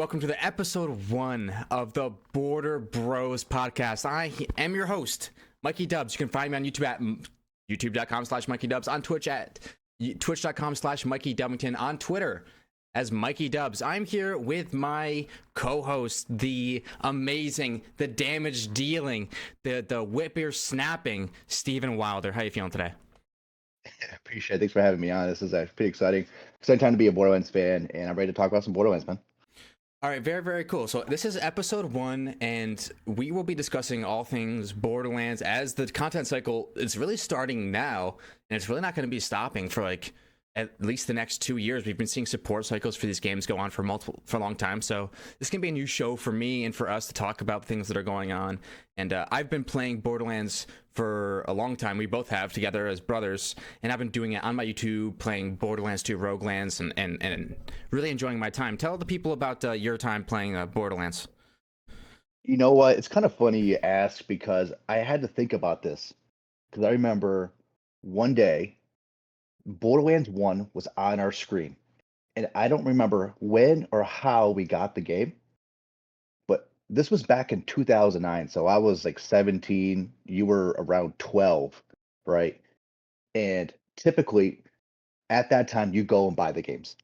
Welcome to the episode 1 of the BorderBros podcast. I am your host, MikeyDubs. You can find me on YouTube at youtube.com/MikeyDubs, on Twitch at twitch.com/MikeyDubbington, on Twitter as MikeyDubs. I'm here with my co-host, the amazing, the damage dealing, the whip ear snapping, Steven Wilder. How you feeling today? Appreciate it. Thanks for having me on. This is pretty exciting. Exciting time to be a Borderlands fan, and I'm ready to talk about some Borderlands, man. All right, very, very cool. So this is episode 1, and we will be discussing all things Borderlands as the content cycle is really starting now, and it's really not going to be stopping for like at least the next 2 years. We've been seeing support cycles for these games go on for a long time. So this can be a new show for me and for us to talk about things that are going on. And I've been playing Borderlands for a long time. We both have together as brothers, and I've been doing it on my YouTube, playing Borderlands 2 Roguelands, and really enjoying my time. Tell the people about your time playing Borderlands. You know what? It's kind of funny you ask because I had to think about this because I remember one day Borderlands 1 was on our screen, and I don't remember when or how we got the game, but this was back in 2009, so I was like 17, you were around 12, right? And typically at that time you go and buy the games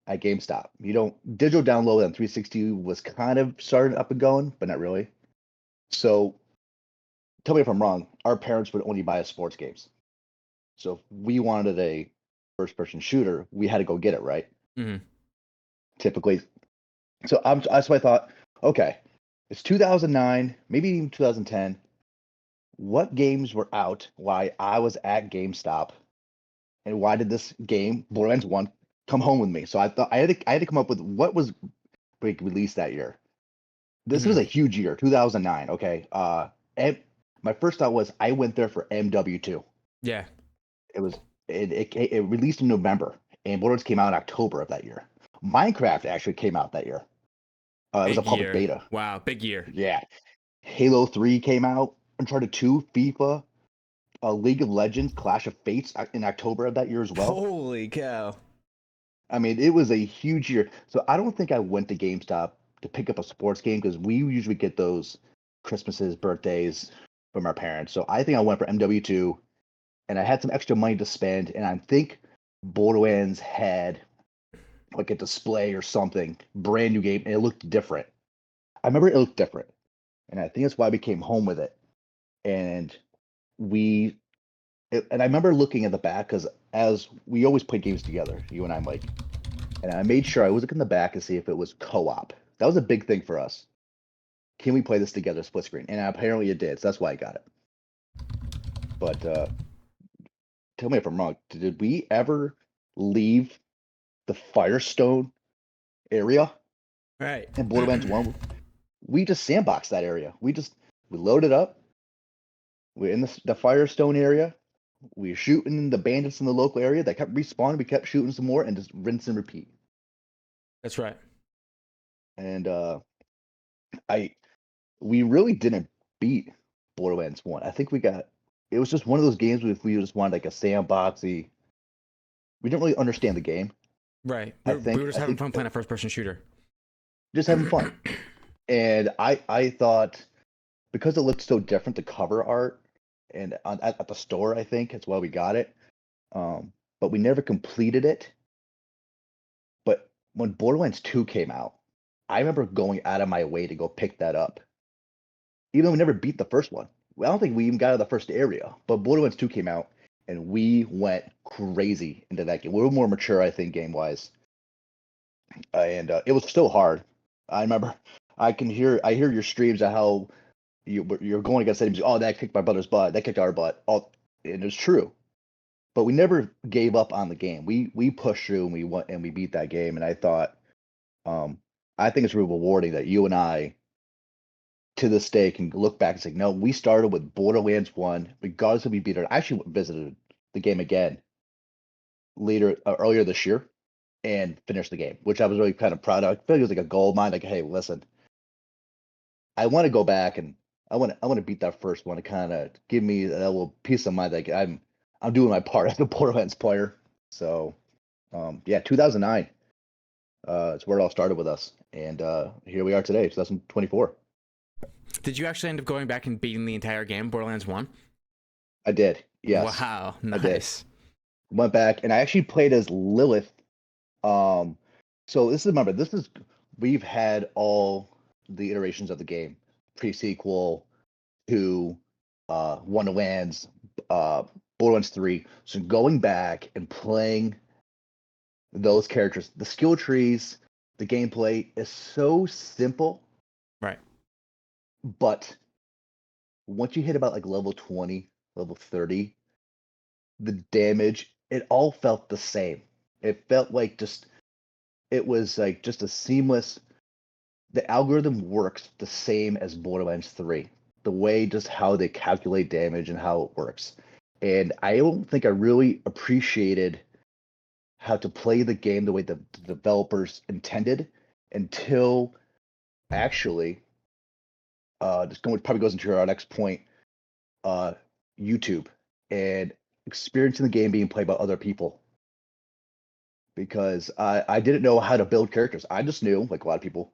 at GameStop. You don't digital download on 360 was kind of starting up and going, but not really. So tell me if I'm wrong, our parents would only buy us sports games. So if we wanted a first-person shooter, we had to go get it, right? Mm-hmm. Typically. So that's why I thought, okay, it's 2009, maybe even 2010. What games were out while I was at GameStop, and why did this game, Borderlands 1, come home with me? So I thought I had to come up with what was released that year. This was a huge year, 2009. Okay, and my first thought was I went there for MW2. Yeah. It released in November, and Borderlands came out in October of that year. Minecraft actually came out that year. It was a public beta. Wow, big year. Yeah. Halo 3 came out. Uncharted 2, FIFA, League of Legends, Clash of Fates in October of that year as well. Holy cow. I mean, it was a huge year. So I don't think I went to GameStop to pick up a sports game because we usually get those Christmases, birthdays from our parents. So I think I went for MW2, and I had some extra money to spend, and I think Borderlands had like a display or something, brand new game, and it looked different. I remember it looked different, and I think that's why we came home with it. And I remember looking at the back because as we always play games together, you and I, Mike, and I made sure I was looking in the back to see if it was co-op. That was a big thing for us. Can we play this together, split screen? And apparently it did, so that's why I got it. But tell me if I'm wrong. Did we ever leave the Firestone area? Right. In Borderlands 1, we just sandboxed that area. We loaded up. We're in the Firestone area. We were shooting the bandits in the local area that kept respawning. We kept shooting some more and just rinse and repeat. That's right. And we really didn't beat Borderlands 1. I think it was just one of those games where if we just wanted like a sandboxy, we didn't really understand the game. Right. We were just having fun playing a first-person shooter. Just having fun. And I thought, because it looked so different, the cover art, and at the store, I think that's why we got it. But we never completed it. But when Borderlands 2 came out, I remember going out of my way to go pick that up. Even though we never beat the first one. I don't think we even got out of the first area. But Borderlands 2 came out, and we went crazy into that game. We were more mature, I think, game-wise. And it was still hard. I remember I hear your streams of how you're going against enemies. Oh, that kicked my brother's butt. That kicked our butt. Oh, and it's true. But we never gave up on the game. We pushed through and we went and we beat that game. And I thought, I think it's really rewarding that you and I, to this day, can look back and say, no, we started with Borderlands 1, regardless if we beat it. I actually visited the game again earlier this year and finished the game, which I was really kind of proud of. I feel like it was like a gold mine. Like, hey, listen, I want to go back and I want to beat that first one to kind of give me that little peace of mind. Like I'm doing my part as a Borderlands player. So, yeah, 2009. It's where it all started with us, and here we are today, 2024. Did you actually end up going back and beating the entire game, Borderlands 1? I did, yes, Wow, I did. nice. Went back and I actually played as Lilith. Um, so this is we've had all the iterations of the game, pre-sequel to Wonderlands, uh, Borderlands 3. So going back and playing those characters, the skill trees, the gameplay is so simple, Right. but once you hit about like level 20, level 30, the damage, it all felt the same. It felt like it was like just a seamless, the algorithm works the same as Borderlands 3. The way just how they calculate damage and how it works. And I don't think I really appreciated how to play the game the way the developers intended until actually this probably goes into our next point, uh YouTube and experiencing the game being played by other people, because I didn't know how to build characters. I just knew, like a lot of people,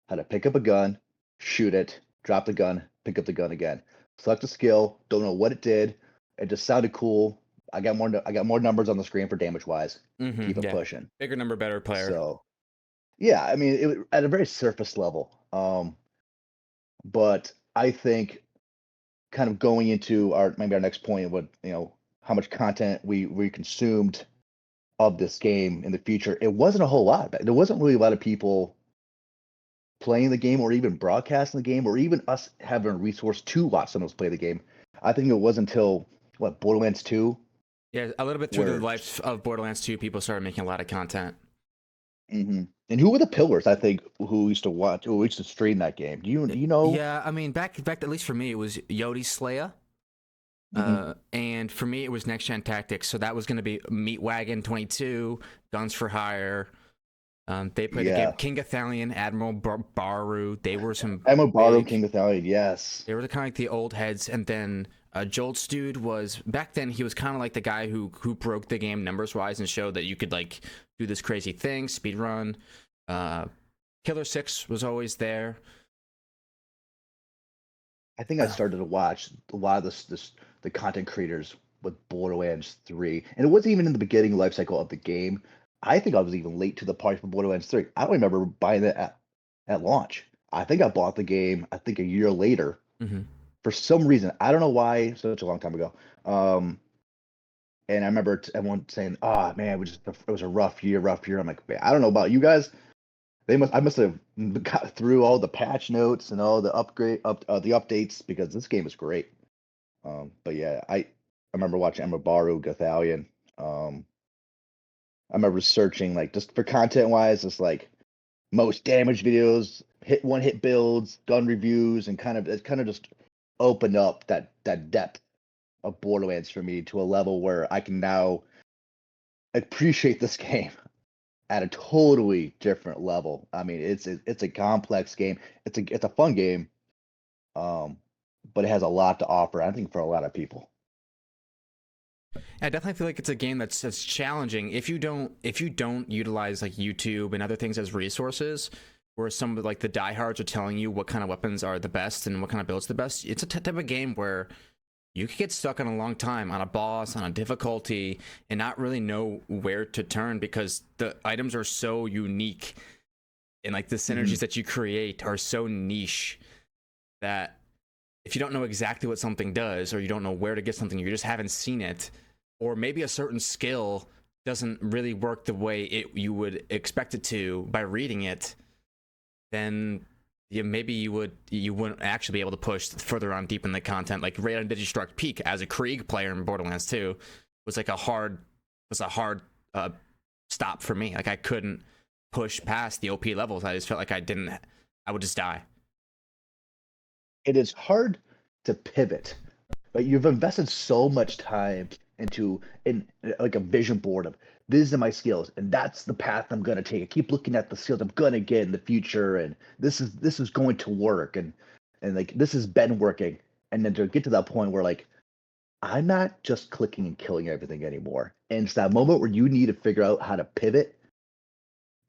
how to pick up a gun, shoot it, drop the gun, pick up the gun again, select a skill, don't know what it did, it just sounded cool. I got more numbers on the screen for damage wise, keep it Yeah. pushing. Bigger number, better player. So yeah, I mean, at a very surface level. But I think kind of going into maybe our next point, what how much content we consumed of this game in the future, it wasn't a whole lot. There wasn't really a lot of people playing the game or even broadcasting the game or even us having a resource to watch someone else play the game. I think it was until what, Borderlands 2, Yeah, a little bit through the where life of Borderlands 2, people started making a lot of content. and who were the pillars, I think, who used to stream that game? Do you know? Yeah, I mean, back at least for me, it was Yodi Slaya. Hmm. And for me, it was Next Gen Tactics. So that was going to be Meatwagon 22, Guns for Hire. They played the game. Yeah. King Athalion, Admiral Baru. They were some Emma Barrow, big. King of Thalia, yes. They were kind of like the old heads. And then Jolt Dude was back then. He was kind of like the guy who broke the game numbers wise and showed that you could like do this crazy thing, speed run. Killer 6 was always there. I think I started to watch a lot of the content creators with Borderlands 3. And it wasn't even in the beginning life cycle of the game. I think I was even late to the party for Borderlands 3. I don't remember buying it at launch. I think I bought the game, I think a year later. Mm-hmm. For some reason. I don't know why, such a long time ago. And I remember everyone saying, "Oh man, it was a rough year, rough year." I'm like, man, I don't know about you guys. I must have got through all the patch notes and all the the updates, because this game is great. But yeah, I remember watching Emma Baru, Gothalion. I remember searching like just for content wise, just like most damage videos, one hit builds, gun reviews, and it kind of just opened up that depth of Borderlands for me to a level where I can now appreciate this game at a totally different level. I mean, it's a complex game. It's a fun game, um, but it has a lot to offer, I think, for a lot of people. I definitely feel like it's a game that's challenging if you don't utilize like YouTube and other things as resources, where some of like the diehards are telling you what kind of weapons are the best and what kind of builds the best. It's a type of game where you could get stuck on a long time on a boss, on a difficulty, and not really know where to turn because the items are so unique and like the synergies that you create are so niche that if you don't know exactly what something does or you don't know where to get something, you just haven't seen it, or maybe a certain skill doesn't really work the way you would expect it to by reading it, then maybe you wouldn't actually be able to push further on deep in the content. Like Raid on Digistruct Peak as a Krieg player in Borderlands 2 was a hard stop for me. Like I couldn't push past the OP levels. I just felt like I would just die. It is hard to pivot, but you've invested so much time in like a vision board of these are my skills and that's the path I'm gonna take. I keep looking at the skills I'm gonna get in the future, and this is going to work, and like this has been working. And then to get to that point where like I'm not just clicking and killing everything anymore. And it's that moment where you need to figure out how to pivot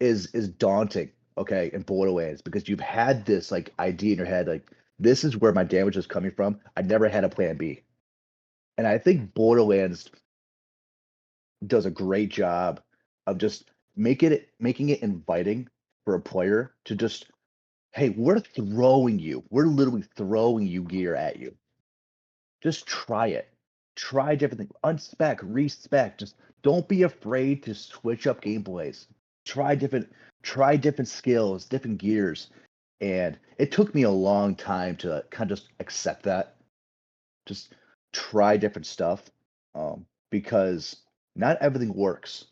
is daunting, okay, in Borderlands because you've had this like idea in your head, like this is where my damage is coming from. I never had a plan B. And I think Borderlands does a great job of just making it inviting for a player to just, hey, we're literally throwing you gear at you. Just try it. Try different things. Unspec, respec. Just don't be afraid to switch up gameplays. Try different skills, different gears. And it took me a long time to kind of just accept that. Just try different stuff. Because not everything works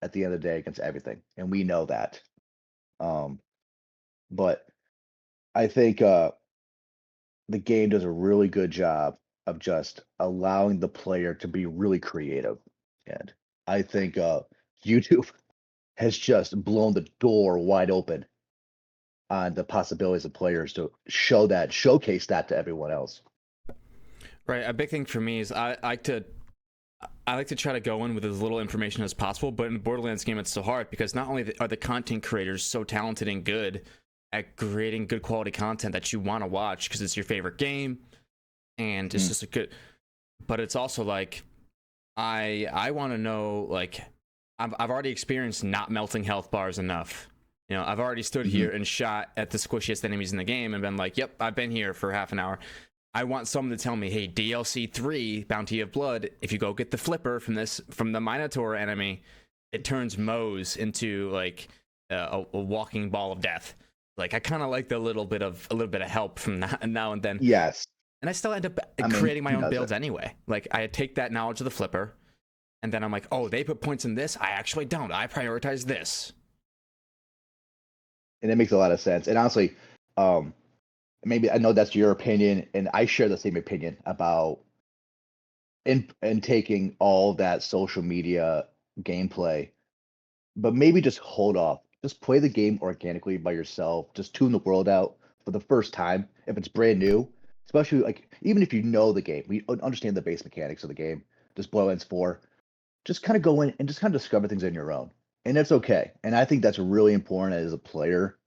at the end of the day against everything. And we know that. Um, but I think the game does a really good job of just allowing the player to be really creative. And I think YouTube has just blown the door wide open on the possibilities of players to showcase that to everyone else. Right. A big thing for me is I like to try to go in with as little information as possible, but in the Borderlands game, it's so hard because not only are the content creators so talented and good at creating good quality content that you want to watch because it's your favorite game and it's just a good, but it's also like I want to know, like I've already experienced not melting health bars enough. You know, I've already stood here and shot at the squishiest enemies in the game and been like, yep, I've been here for half an hour. I want someone to tell me, hey, DLC 3, Bounty of Blood, if you go get the flipper from the Minotaur enemy, it turns Moe's into like a walking ball of death. Like I kind of like a little bit of help from that now and then. Yes. And I still end up creating my own builds anyway. Like I take that knowledge of the flipper, and then I'm like, oh, they put points in this. I actually don't. I prioritize this. And it makes a lot of sense. And honestly, maybe I know that's your opinion, and I share the same opinion about in taking all that social media gameplay, but maybe just hold off. Just play the game organically by yourself. Just tune the world out for the first time if it's brand new. Especially like even if you know the game, we understand the base mechanics of the game. Just Borderlands 4. Just kind of go in and just kind of discover things on your own, and it's okay. And I think that's really important as a player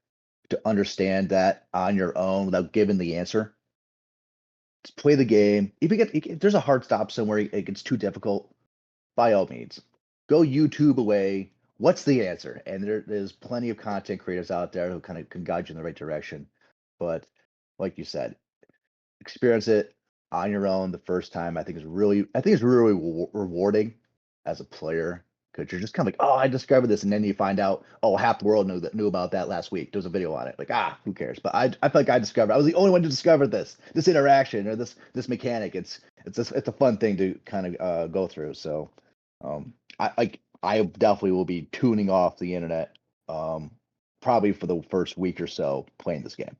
to understand that on your own without giving the answer. Just play the game. If there's a hard stop somewhere, it gets too difficult, by all means, go YouTube away. What's the answer? And there's plenty of content creators out there who kind of can guide you in the right direction. But like you said, experience it on your own the first time. I think it's really rewarding as a player because you're just kind of like, oh, I discovered this, and then you find out, oh, half the world knew about that last week. There was a video on it. Like, who cares? But I feel like I was the only one to discover this interaction or this mechanic. It's a fun thing to kind of go through. So, I definitely will be tuning off the internet. Probably for the first week or so playing this game.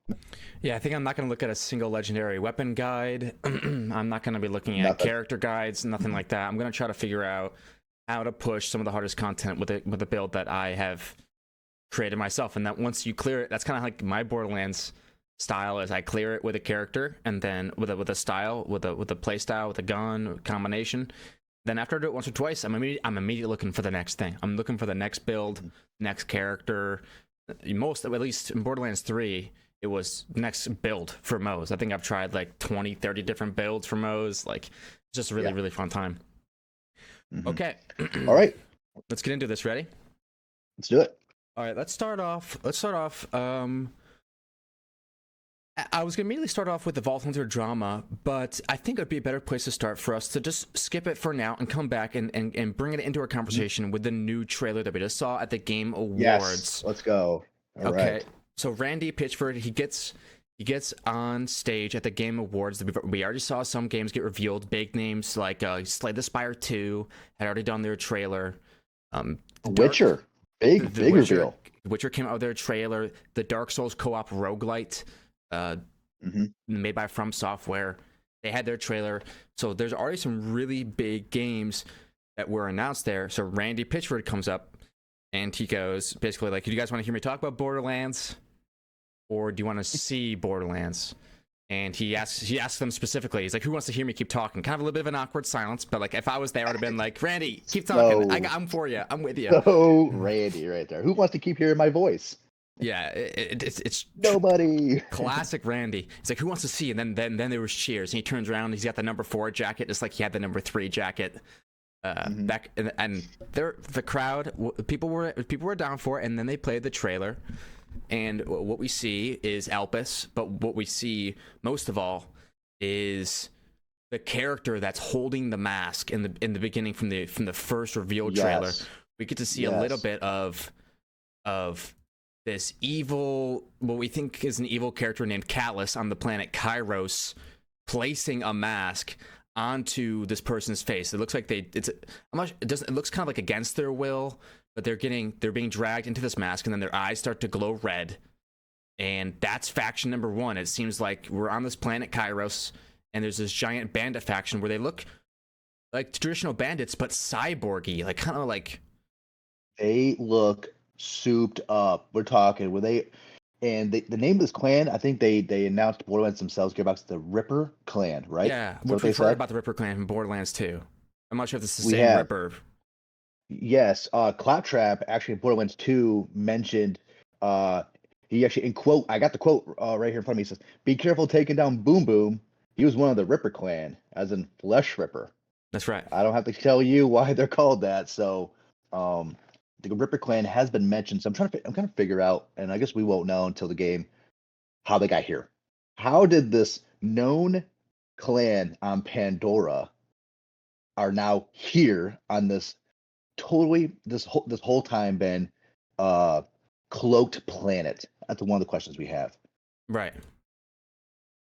Yeah, I think I'm not going to look at a single legendary weapon guide. I'm not going to be looking at character guides, nothing like that. I'm going to try to figure out how to push some of the hardest content with a build that I have created myself. And that once you clear it, that's kind of like my Borderlands style is I clear it with a character and then with a style, with a play style, with a gun combination. Then after I do it once or twice, I'm immediately looking for the next thing. I'm looking for the next build, next character. At least in Borderlands 3, it was next build for Moe's. I think I've tried like 20, 30 different builds for Moe's. Like, it's just a really fun time. Okay. All right. Let's get into this. Ready? Let's do it. All right, let's start off. I was going to immediately start off with the Vault Hunter drama, but I think it would be a better place to start for us to just skip it for now and come back and bring it into our conversation with the new trailer that we just saw at the Game Awards. Yes, let's go. All right. So Randy Pitchford, he gets on stage at the Game Awards. We already saw some games get revealed. Big names like Slay the Spire 2 had already done their trailer. Witcher. Big reveal. Witcher came out with their trailer. The Dark Souls co-op roguelite made by From Software, they had their trailer. So there's already some really big games that were announced there. So Randy Pitchford comes up and he goes basically like, do you guys want to hear me talk about Borderlands, or do you want to see Borderlands? And he asks them specifically. He's like, "Who wants to hear me keep talking?" Kind of a little bit of an awkward silence, but like if I was there, I would have been like, "Randy, keep talking. So, I'm for you. I'm with you." so Randy right there. Who wants to keep hearing my voice? Yeah, it's Nobody. classic Randy. He's like, "Who wants to see?" And then there was cheers. And he turns around. And he's got the number 4 jacket, just like he had the number 3 jacket. Back and there, the crowd, people were down for it. And then they played the trailer, and what we see is Elpis. But what we see most of all is the character that's holding the mask in the beginning from the first reveal trailer. Yes. We get to see a little bit of this evil, what we think is an evil character named Callus on the planet Kairos, placing a mask onto this person's face. It looks like it looks kind of like against their will, but they're being dragged into this mask, and then their eyes start to glow red. And that's faction number 1. It seems like we're on this planet Kairos, and there's this giant bandit faction where they look like traditional bandits, but cyborgy, like kind of like They look souped up. We're talking. The name of this clan, I think they announced Borderlands themselves, Gearbox, the Ripper clan, right? yeah, Is that which what they we've heard said? about the Ripper clan from Borderlands 2. I'm not sure if it's the We same have. Ripper. Yes, Claptrap actually in Borderlands 2 mentioned he actually in quote, I got the quote right here in front of me. He says, "Be careful taking down Boom Boom. He was one of the Ripper clan, as in Flesh Ripper." That's right. I don't have to tell you why they're called that. So um the Ripper clan has been mentioned. So I'm trying to figure out, and I guess we won't know until the game, how they got here. How did this known clan on Pandora are now here on this totally this whole time been uh cloaked planet? That's one of the questions we have. Right.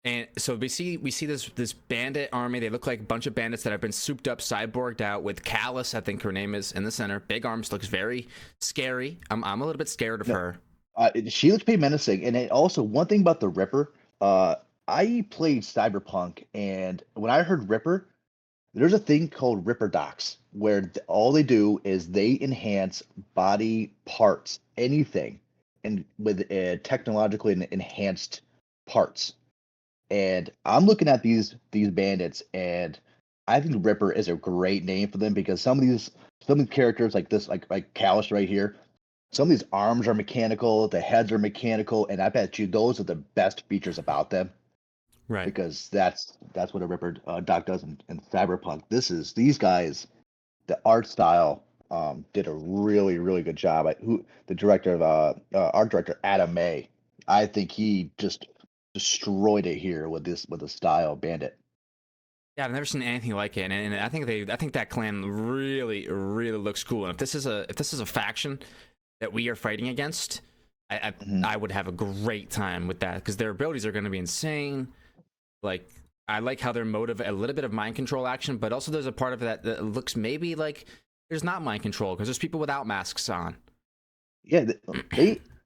And so we see this bandit army. They look like a bunch of bandits that have been souped up, cyborged out, with Callus, I think her name is, in the center. Big arms, looks very scary. I'm a little bit scared of her. She looks pretty menacing, and also one thing about the Ripper. I played Cyberpunk, and when I heard Ripper, there's a thing called Ripper Docs, where all they do is they enhance body parts, anything, and with technologically enhanced parts. And I'm looking at these bandits, and I think Ripper is a great name for them because some of these characters like this, like Callus right here, some of these arms are mechanical, the heads are mechanical, and I bet you those are the best features about them Right. because that's what a Ripper doc does in Cyberpunk. These guys, the art style did a really really good job. The director of art director Adam May, I think he just destroyed it here with the style Bandit. Yeah, I've never seen anything like it, and I think that clan really looks cool. And if this is a faction that we are fighting against, Mhm. I would have a great time with that because their abilities are going to be insane. Like, I like how their motive, a little bit of mind control action, but also there's a part of it that looks maybe like there's not mind control because there's people without masks on. Yeah,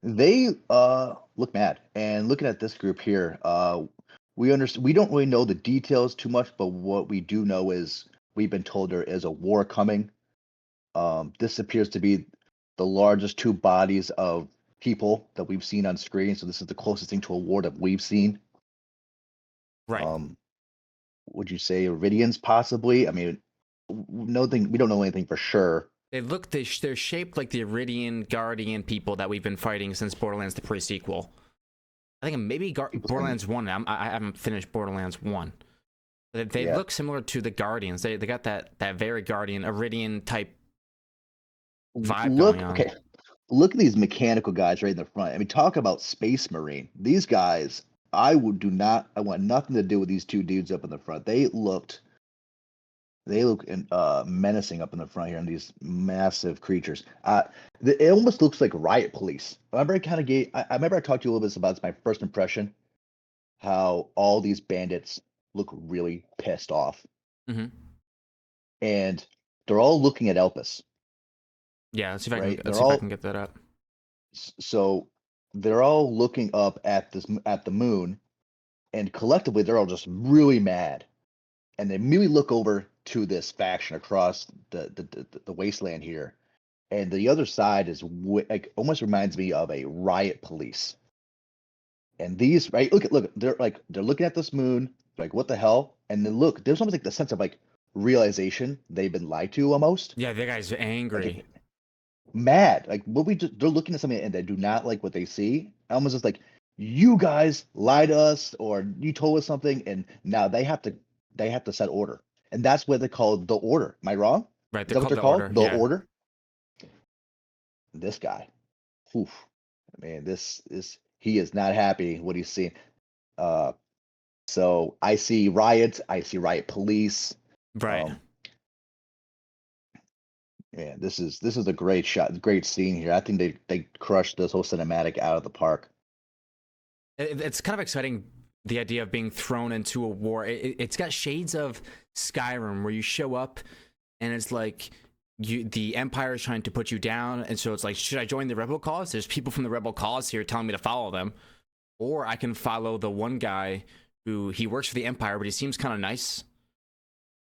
they look mad. And looking at this group here, we don't really know the details too much, but what we do know is we've been told there is a war coming. This appears to be the largest two bodies of people that we've seen on screen, so this is the closest thing to a war that we've seen. Right. Um, would you say Iridians possibly? I mean, nothing. We don't know anything for sure. They're shaped like the Iridian Guardian people that we've been fighting since Borderlands the pre-sequel. I think maybe Borderlands 1. I haven't finished Borderlands 1. They Yeah. look similar to the Guardians. They got that very Guardian Iridian type vibe Look, going on. okay. Look at these mechanical guys right in the front. I mean, talk about Space Marine. These guys, I want nothing to do with these two dudes up in the front. They look menacing up in the front here, and these massive creatures. It almost looks like riot police. I remember I talked to you a little bit about this, my first impression, how all these bandits look really pissed off, Mm-hmm. and they're all looking at Elpis, Yeah, right? let's see if I can get that up. So they're all looking up at the moon, and collectively they're all just really mad, and they immediately look over to this faction across the wasteland here, and the other side is like almost reminds me of a riot police. And these, right? Look, they're looking at this moon, like what the hell? And then look, there's almost like the sense of like realization they've been lied to almost. Yeah, the guy's Like angry. mad. Like what we just they're looking at something and they do not like what they see. Almost just like you guys lied to us or you told us something and now they have to set order. And that's what they call the order. Am I wrong? Right, Is they're that what called they're the called? Order. The Yeah. order? This guy. Oof. Man, this is he is not happy what he's seeing. Uh so I see riots, I see riot police. Right. Um Man, this is a great shot, great scene here. I think they crushed this whole cinematic out of the park. It's kind of exciting, the idea of being thrown into a war. It's got shades of Skyrim, where you show up and it's like the Empire is trying to put you down, and so it's like, should I join the rebel cause? There's people from the rebel cause here telling me to follow them, or I can follow the one guy who he works for the Empire, but he seems kind of nice.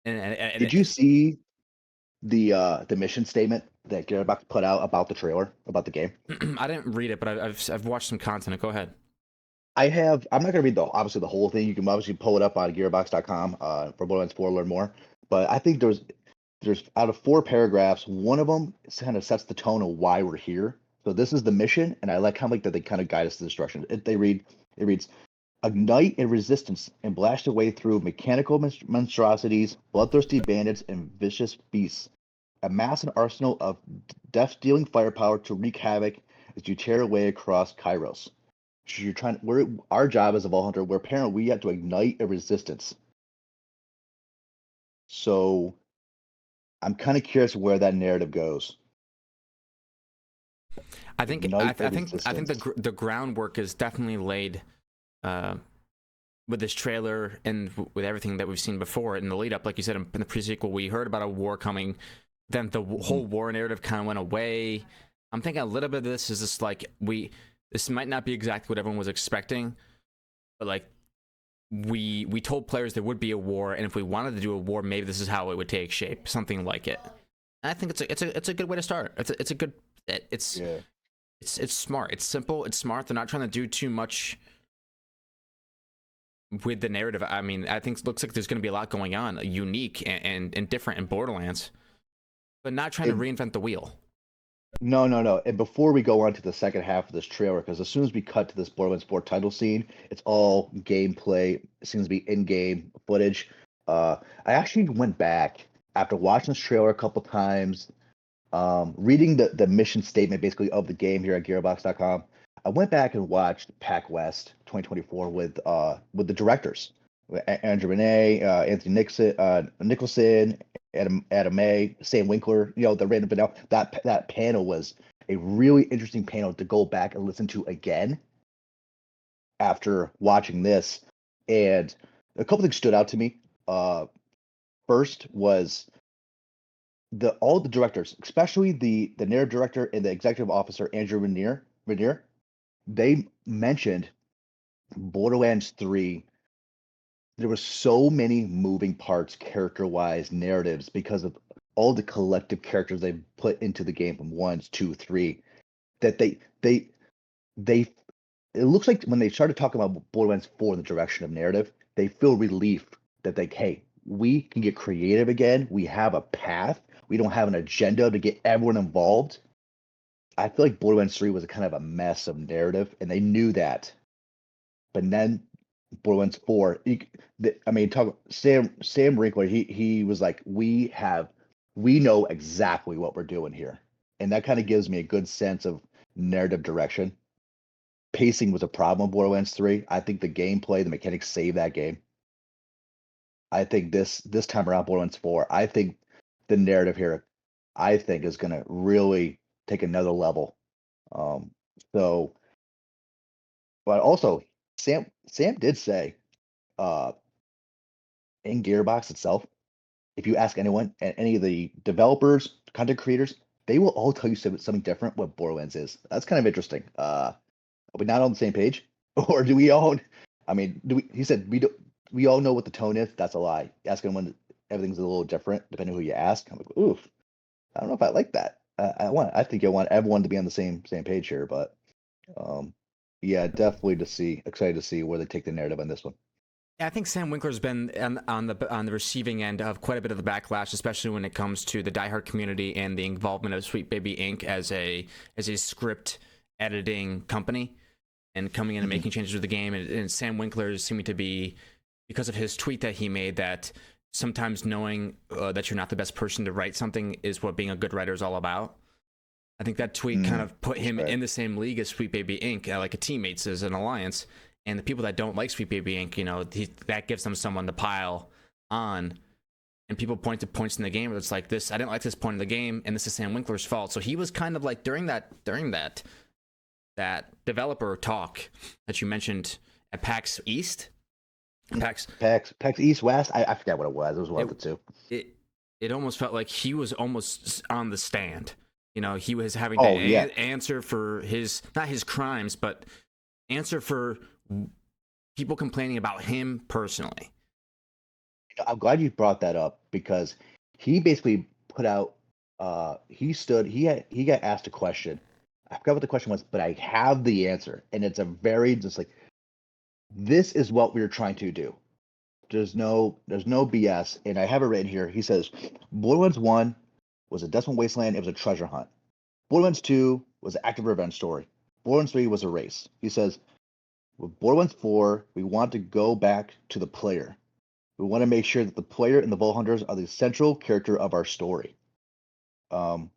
Did you see the mission statement that Gearbox put out about the trailer, about the game? I didn't read it, but I've watched some content. Go ahead. I'm not gonna read the obviously the whole thing. You can obviously pull it up on gearbox.com for Borderlands 4 to learn more. But I think there's out of four paragraphs, one of them kind of sets the tone of why we're here. So this is the mission, and I like how like that they kind of guide us to destruction. It reads ignite a resistance and blast your way through mechanical monstrosities, bloodthirsty bandits, and vicious beasts. Amass an arsenal of death-dealing firepower to wreak havoc as you tear away across Kairos. So you're trying. We're our job as a Vault Hunter. We're apparently we have to ignite a resistance. So I'm kind of curious where that narrative goes. Ignite a I think resistance. the groundwork is definitely laid uh, with this trailer and with everything that we've seen before in the lead up. Like you said in the pre-sequel, we heard about a war coming, then the whole Mhm. war narrative kind of went away. I'm thinking a little bit of this is just like this might not be exactly what everyone was expecting, but like we told players there would be a war, and if we wanted to do a war, maybe this is how it would take shape, something like it. And I think it's a good way to start. It's a good Yeah. it's smart. It's simple. It's smart. They're not trying to do too much with the narrative. I mean, I think it looks like there's going to be a lot going on, unique and different in Borderlands, but not trying to It, reinvent the wheel. no, no, no. And before we go on to the second half of this trailer, because as soon as we cut to this Borderlands 4 title scene, it's all gameplay. It seems to be in-game footage. I actually went back after watching this trailer a couple times, reading the mission statement basically of the game here at Gearbox.com. I went back and watched PAC West 2024 with the directors, with Andrew Renee, Anthony Nicholson, Adam May, Sam Winkler. The random panel. That panel was a really interesting panel to go back and listen to again after watching this. And a couple things stood out to me. First was all the directors, especially the narrative director and the executive officer Andrew Renier, they mentioned Borderlands 3. There were so many moving parts, character-wise, narratives, because of all the collective characters they put into the game from one, two, three. That they it looks like when they started talking about Borderlands 4 in the direction of narrative, they feel relief that hey, we can get creative again. We have a path. We don't have an agenda to get everyone involved. I feel like Borderlands 3 was a kind of a mess of narrative, and they knew that. But then Borderlands 4, I mean, talk Sam Rinkler, he was like, we know exactly what we're doing here. And that kind of gives me a good sense of narrative direction. Pacing was a problem in Borderlands 3. I think the gameplay, the mechanics saved that game. I think this time around Borderlands 4, I think the narrative here, I think is gonna really take another level. Um, so, but also Sam did say, uh, in Gearbox itself, if you ask anyone, any of the developers, content creators, they will all tell you something different what Borderlands is. That's kind of interesting. Are we not on the same page, or do we all? I mean, do we? He said we do. We all know what the tone is. That's a lie. Ask anyone, everything's a little different depending who you ask. I'm like, oof. I don't know if I like that. I think I want everyone to be on the same page here, but um, Yeah, definitely excited to see where they take the narrative on this one. I think Sam Winkler's been on the receiving end of quite a bit of the backlash, especially when it comes to the diehard community and the involvement of Sweet Baby Inc. as a script editing company and coming in and making changes to the game. And Sam Winkler is seeming to be, because of his tweet that he made, that sometimes knowing that you're not the best person to write something is what being a good writer is all about. I think that tweet kind of put him in the same league as Sweet Baby Inc., like a teammates as an alliance. And the people that don't like Sweet Baby Inc., you know, that gives them someone to pile on. And people point to points in the game where it's like, this, I didn't like this point in the game, and this is Sam Winkler's fault. So he was kind of like during that developer talk that you mentioned at PAX East. PAX East West. I forgot what it was. It was one of the two. It almost felt like he was almost on the stand. You know, he was having to answer for not his crimes, but answer for people complaining about him personally. I'm glad you brought that up because he basically put out. He got asked a question. I forgot what the question was, but I have the answer, and it's a very just like, this is what we were trying to do. There's no BS, and I have it written here. He says, Borderlands 1 was a Desolate Wasteland. It was a treasure hunt. Borderlands 2 was an active revenge story. Borderlands 3 was a race. He says, with Borderlands 4, we want to go back to the player. We want to make sure that the player and the Vault Hunters are the central character of our story.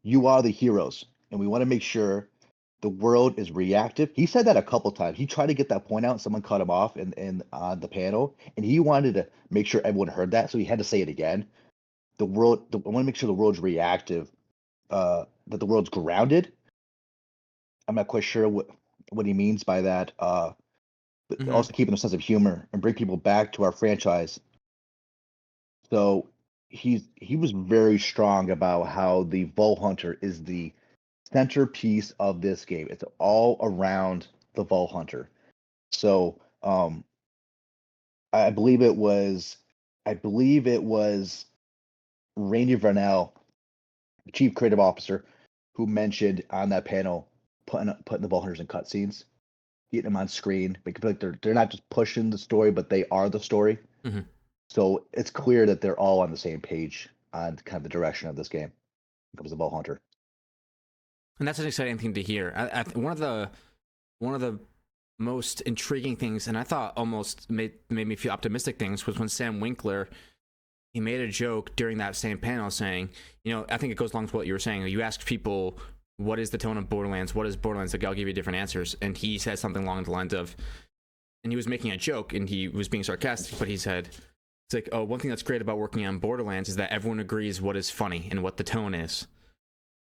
You are the heroes, and we want to make sure the world is reactive. He said that a couple times. He tried to get that point out, and someone cut him off in on the panel, and he wanted to make sure everyone heard that, so he had to say it again. I want to make sure the world's reactive, that the world's grounded. I'm not quite sure what he means by that. But also keeping a sense of humor and bring people back to our franchise. So he was very strong about how the Vault Hunter is the centerpiece of this game. It's all around the Vault Hunter. So I believe it was Randy Vernell, the chief creative officer, who mentioned on that panel putting the Vault Hunters in cutscenes, getting them on screen, making feel like they're not just pushing the story, but they are the story. So it's clear that they're all on the same page on kind of the direction of this game. It comes to Vault Hunter. And that's an exciting thing to hear. One of the most intriguing things, and I thought almost made me feel optimistic things, was when Sam Winkler, he made a joke during that same panel saying, you know, I think it goes along with what you were saying. You ask people, what is the tone of Borderlands? What is Borderlands? Like, I'll give you different answers. And he said something along the lines of, and he was making a joke and he was being sarcastic, but he said, it's like, oh, one thing that's great about working on Borderlands is that everyone agrees what is funny and what the tone is.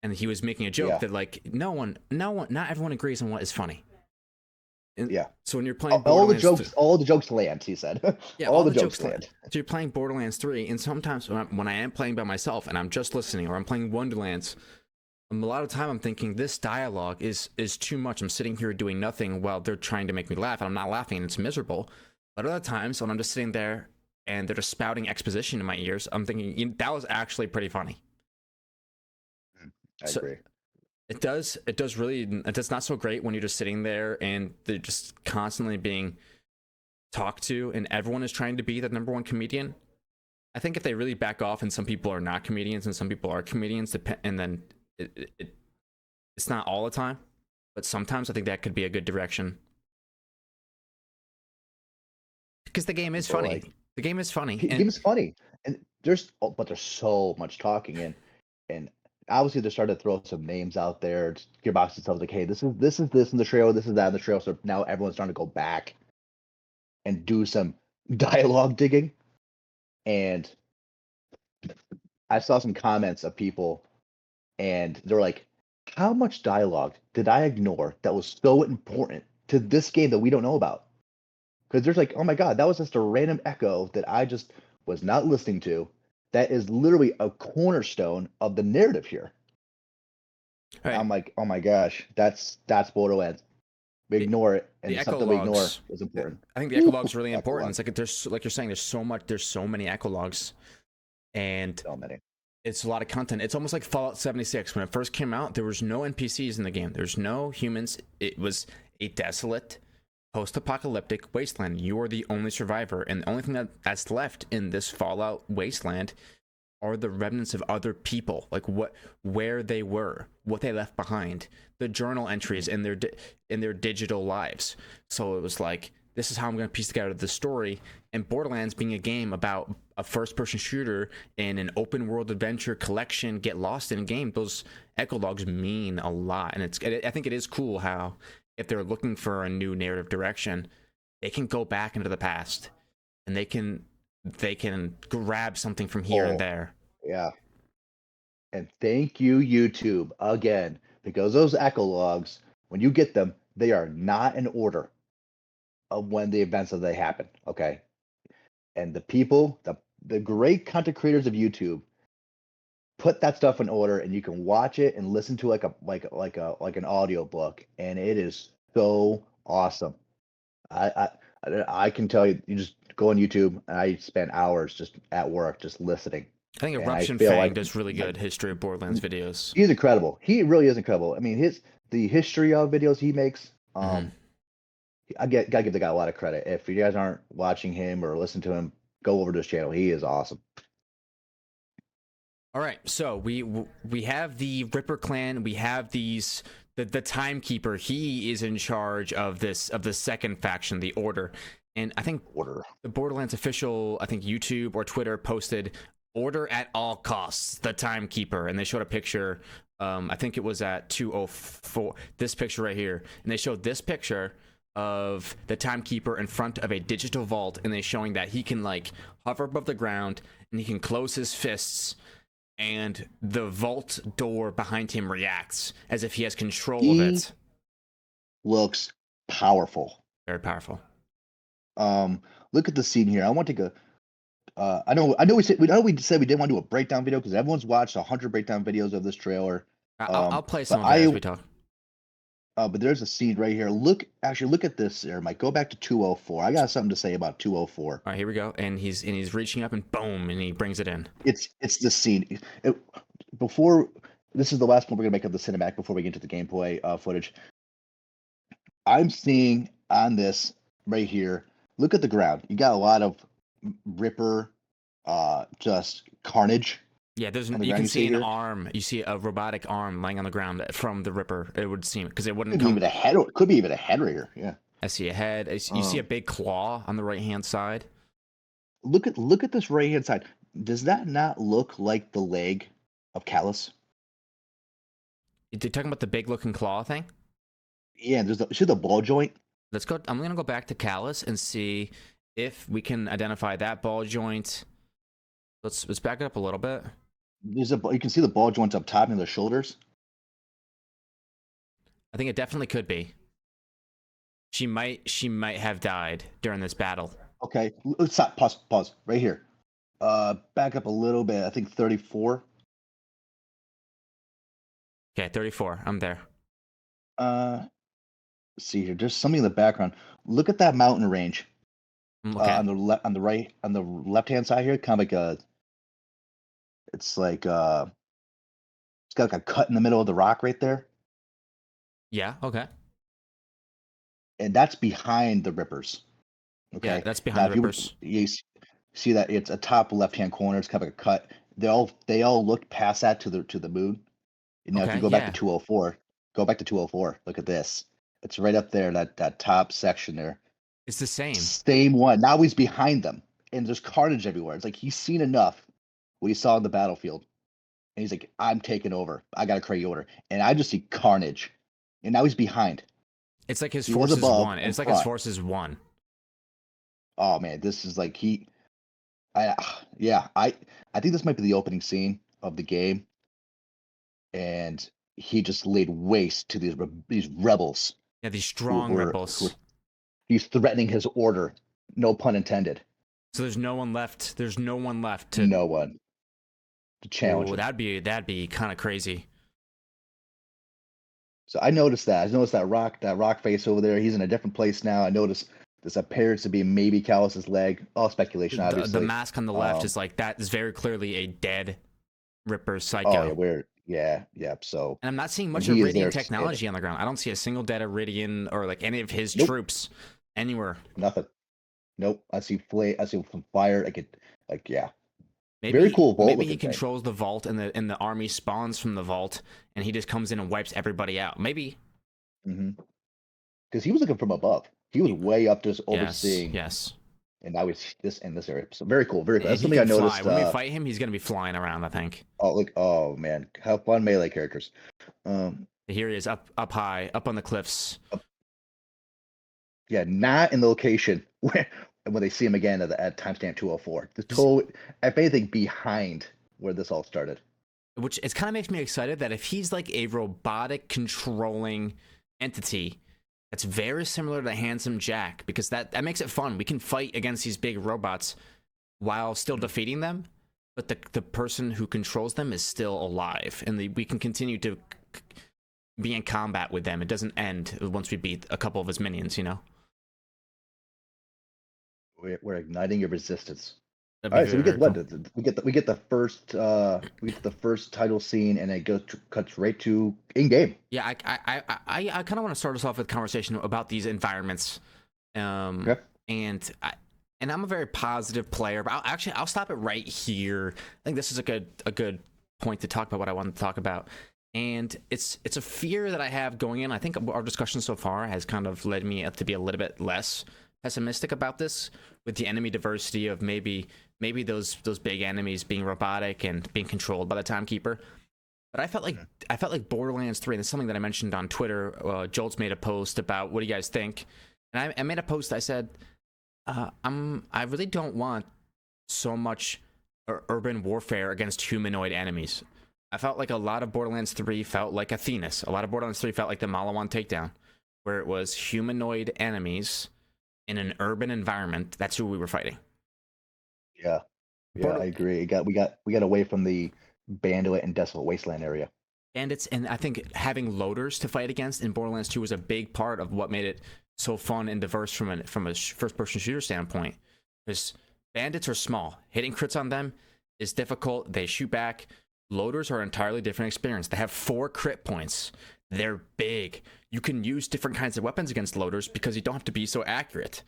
And he was making a joke that like not everyone agrees on what is funny. And so when you're playing all the jokes land, he said. Yeah, all the jokes land. So you're playing Borderlands 3, and sometimes when I am playing by myself and I'm just listening, or I'm playing Wonderlands, a lot of time I'm thinking this dialogue is too much. I'm sitting here doing nothing while they're trying to make me laugh, and I'm not laughing, and it's miserable. But other times when I'm just sitting there and they're just spouting exposition in my ears, I'm thinking, that was actually pretty funny. I agree. It does not so great when you're just sitting there and they're just constantly being talked to and everyone is trying to be the number one comedian. I think if they really back off and some people are not comedians and some people are comedians, and then it's not all the time, but sometimes I think that could be a good direction. Because the game is funny. The game is funny. The game is funny. And there's so much talking and obviously they're starting to throw some names out there. Gearbox and stuff like, hey, this is this in the trail, this is that in the trail. So now everyone's starting to go back and do some dialogue digging. And I saw some comments of people and they're like, how much dialogue did I ignore that was so important to this game that we don't know about? Because there's like, oh my God, that was just a random echo that I just was not listening to. That is literally a cornerstone of the narrative here. Right. I'm like, oh my gosh, that's Borderlands. We ignore it, and something we ignore is important. I think the echo log's really important. It's like there's, like you're saying, there's so many echo logs, and so many. It's a lot of content. It's almost like Fallout 76. When it first came out, there was no NPCs in the game. There's no humans. It was a desolate post-apocalyptic wasteland. You are the only survivor, and the only thing that's left in this Fallout wasteland are the remnants of other people, like where they were, what they left behind, the journal entries in their digital lives. So it was like, this is how I'm going to piece together the story. And Borderlands being a game about a first-person shooter in an open-world adventure collection, get lost in a game, those echo logs mean a lot. And I think it is cool how, if they're looking for a new narrative direction, they can go back into the past and they can grab something from here and there. Yeah. And thank you, YouTube, again, because those echo logs, when you get them, they are not in order of when the events that they happen. Okay. And the people, the great content creators of YouTube put that stuff in order, and you can watch it and listen to like an audio book, and it is so awesome. I can tell you, you just go on YouTube, and I spend hours just at work just listening. I think And Eruption feel Fang does really good history of Borderlands videos. He's incredible. He really is incredible. I mean, the history of videos he makes, Mhm. gotta give the guy a lot of credit. If you guys aren't watching him or listen to him, go over to his channel. He is awesome. All right, so we have the Ripper clan. We have the Timekeeper. He is in charge of the second faction, the Order. And I think the Borderlands official, I think YouTube or Twitter posted "Order at all costs," the Timekeeper, and they showed a picture. I think it was at 2:04. This picture right here, and they showed this picture of the Timekeeper in front of a digital vault, and they're showing that he can like hover above the ground and he can close his fists, and the vault door behind him reacts as if he has control of it. Looks powerful. Very powerful. Look at the scene here. I want to go. I know we said we didn't want to do a breakdown video because everyone's watched 100 breakdown videos of this trailer. I'll play some of it as we talk. But there's a scene right here. Look at this there, Mike. Go back to 204. I got something to say about 204. All right, here we go. And he's reaching up and boom, and he brings it in. It's the scene. Before this is the last one we're gonna make of the cinematic before we get into the gameplay footage. I'm seeing on this right here. Look at the ground. You got a lot of Ripper, just carnage. Yeah, you can see an arm. You see a robotic arm lying on the ground from the Ripper. It would seem because it wouldn't come. Even a head. It could be even a head right here. Yeah. I see a head. You see a big claw on the right hand side. Look at this right hand side. Does that not look like the leg of Callus? You're talking about the big looking claw thing? Yeah. See the ball joint. Let's go. I'm gonna go back to Callus and see if we can identify that ball joint. Let's back it up a little bit. You can see the ball joints up top near the shoulders. I think it definitely could be. She might have died during this battle. Okay, let's stop. Pause. Right here. Back up a little bit. I think 34. Okay, 34. I'm there. Let's see here. There's something in the background. Look at that mountain range. Okay. On the left hand side here, kind of like it's got like a cut in the middle of the rock right there. Yeah. Okay. And that's behind the Rippers. Okay. Yeah, that's behind the Rippers. You see that it's a top left hand corner. It's kind of like a cut. They all looked past that to the moon. And now if you go back to 204, Look at this. It's right up there, that top section there. It's the same. Same one. Now he's behind them, and there's carnage everywhere. It's like he's seen enough what he saw on the battlefield, and he's like, "I'm taking over. I got to create order." And I just see carnage, and now he's behind. It's like his forces won. It's like his forces won. Oh man, this is like I think this might be the opening scene of the game, and he just laid waste to these rebels. Yeah, these strong rebels. He's threatening his order. No pun intended. So there's no one left. There's no one left to. No one to challenge. Oh, that'd be kind of crazy. So I noticed that. I noticed that rock face over there. He's in a different place now. I noticed this appears to be maybe Callus's leg. All speculation, obviously. The mask on the left is like that is very clearly a dead Ripper Psycho. Oh yeah, weird. Yeah. So. And I'm not seeing much Iridian technology on the ground. I don't see a single dead Iridian or like any of his troops anywhere. Nothing. Nope. I see flame. I see some fire. Yeah. Very Maybe cool vault maybe he looking thing. controls the vault, and the army spawns from the vault, and he just comes in and wipes everybody out. Maybe. Because he was looking from above. He was way up just Yes, overseeing, yes. and now he's this in this area. So very cool. Very cool. And That's he something I can fly. noticed. When we fight him, he's gonna be flying around, I think. Oh look. Oh man, how fun melee characters. Here he is, up high, up on the cliffs. Yeah, not in the location where when they see him again at timestamp 204. The total, if anything, behind where this all started. Which it kind of makes me excited that if he's like a robotic controlling entity, that's very similar to Handsome Jack, because that makes it fun. We can fight against these big robots while still defeating them, but the person who controls them is still alive, and we can continue to be in combat with them. It doesn't end once we beat a couple of his minions, you know? We're igniting your resistance. That'd All be right, so we very get what? cool. We get the first title scene, and it cuts right to in game. Yeah, I kind of want to start us off with a conversation about these environments, Okay. and I'm a very positive player, but I'll stop it right here. I think this is a good point to talk about what I want to talk about, and it's a fear that I have going in. I think our discussion so far has kind of led me to be a little bit less pessimistic about this, with the enemy diversity of maybe those big enemies being robotic and being controlled by the timekeeper. But I felt like Borderlands 3, and it's something that I mentioned on Twitter. Jolt's made a post about what do you guys think, and I made a post. I said, I really don't want so much urban warfare against humanoid enemies. I felt like a lot of Borderlands 3 felt like Athenas. A lot of Borderlands 3 felt like the Malawan takedown, where it was humanoid enemies in an urban environment. That's who we were fighting. Yeah, I agree. We got away from the Bandit and Desolate Wasteland area. And I think having loaders to fight against in Borderlands 2 was a big part of what made it so fun and diverse from a first-person shooter standpoint. Because bandits are small. Hitting crits on them is difficult. They shoot back. Loaders are an entirely different experience. They have 4 crit points. They're big. You can use different kinds of weapons against loaders because you don't have to be so accurate.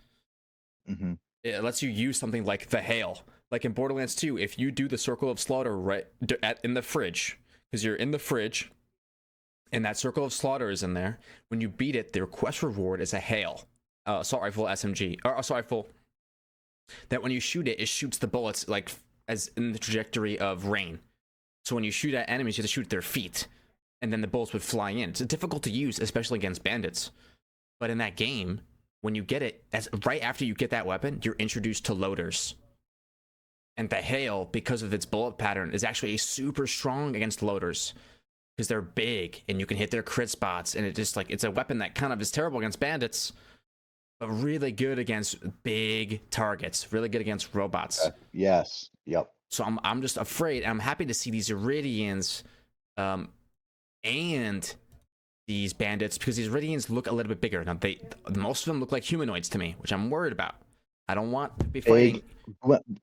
It lets you use something like the hail. Like in Borderlands 2, if you do the circle of slaughter right in the fridge, because you're in the fridge, and that circle of slaughter is in there, when you beat it, the quest reward is a hail. Assault rifle SMG. Or assault rifle that when you shoot it, it shoots the bullets like as in the trajectory of rain. So when you shoot at enemies, you have to shoot their feet, and then the bullets would fly in. It's difficult to use, especially against bandits. But in that game, when you get it, right after you get that weapon, you're introduced to loaders. And the hail, because of its bullet pattern, is actually super strong against loaders, because they're big and you can hit their crit spots. And it's a weapon that kind of is terrible against bandits, but really good against big targets, really good against robots. Yes. Yep. So I'm just afraid. I'm happy to see these Iridians, and these bandits, because these Iridians look a little bit bigger. Now most of them look like humanoids to me, which I'm worried about. I don't want to be fighting.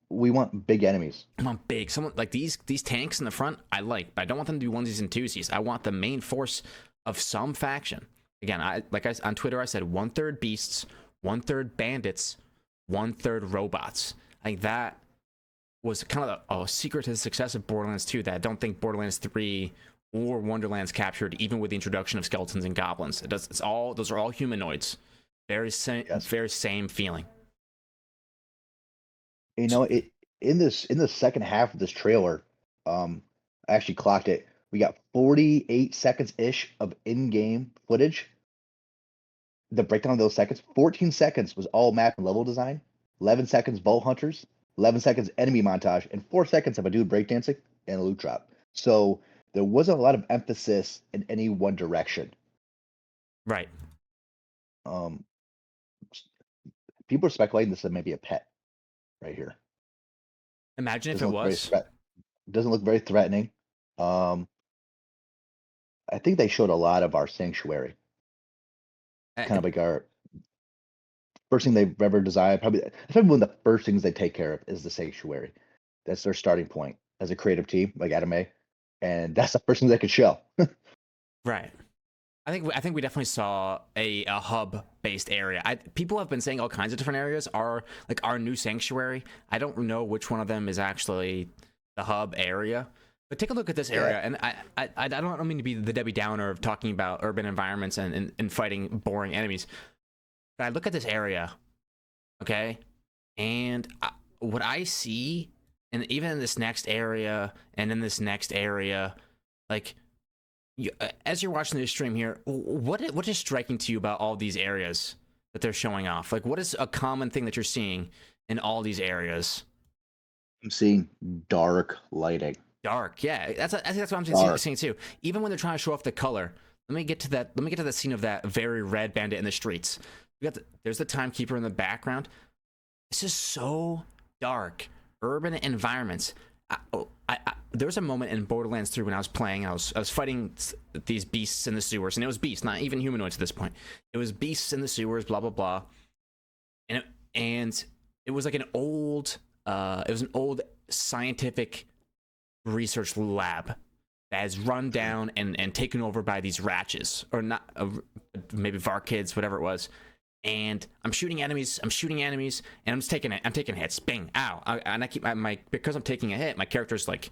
We want big enemies. I want big. Someone like these tanks in the front, I like, but I don't want them to be onesies and twosies. I want the main force of some faction. Again, on Twitter, I said 1/3 beasts, 1/3 bandits, 1/3 robots. I think that was kind of a secret to the success of Borderlands 2 that I don't think Borderlands 3 or Wonderlands captured, even with the introduction of skeletons and goblins. Those are all humanoids. Very same feeling. You know, in the second half of this trailer, I actually clocked it. We got 48 seconds ish of in-game footage. The breakdown of those seconds, 14 seconds was all map and level design, 11 seconds vault hunters, 11 seconds enemy montage, and 4 seconds of a dude breakdancing and a loot drop. So there wasn't a lot of emphasis in any one direction. Right. People are speculating this is maybe a pet right here. Imagine if it was. Doesn't look very threatening. I think they showed a lot of our sanctuary. Kind of like our first thing they've ever designed. That's probably one of the first things they take care of is the sanctuary. That's their starting point as a creative team, like Anime, and that's the first thing they could show. Right. I think we definitely saw a hub based area. People have been saying all kinds of different areas are like our new sanctuary. I don't know which one of them is actually the hub area. But take a look at this area, and I don't mean to be the Debbie Downer of talking about urban environments and fighting boring enemies. But I look at this area, okay, and what I see, and even in this next area, and in this next area, like as you're watching this stream here, what is striking to you about all these areas that they're showing off? Like, what is a common thing that you're seeing in all these areas? I'm seeing dark lighting. Dark, yeah. I think that's what I'm seeing too. Even when they're trying to show off the color, let me get to that. Let me get to the scene of that very red bandit in the streets. There's the timekeeper in the background. This is so dark. Urban environments. There was a moment in Borderlands 3 when I was playing. I was fighting these beasts in the sewers, and it was beasts, not even humanoids at this point. It was beasts in the sewers, blah blah blah, and it was like an old scientific research lab that is run down and taken over by these ratchets, or not, maybe VAR kids, whatever it was. And I'm shooting enemies, and I'm just taking hits. Bing, ow. And I keep my because I'm taking a hit, my character's like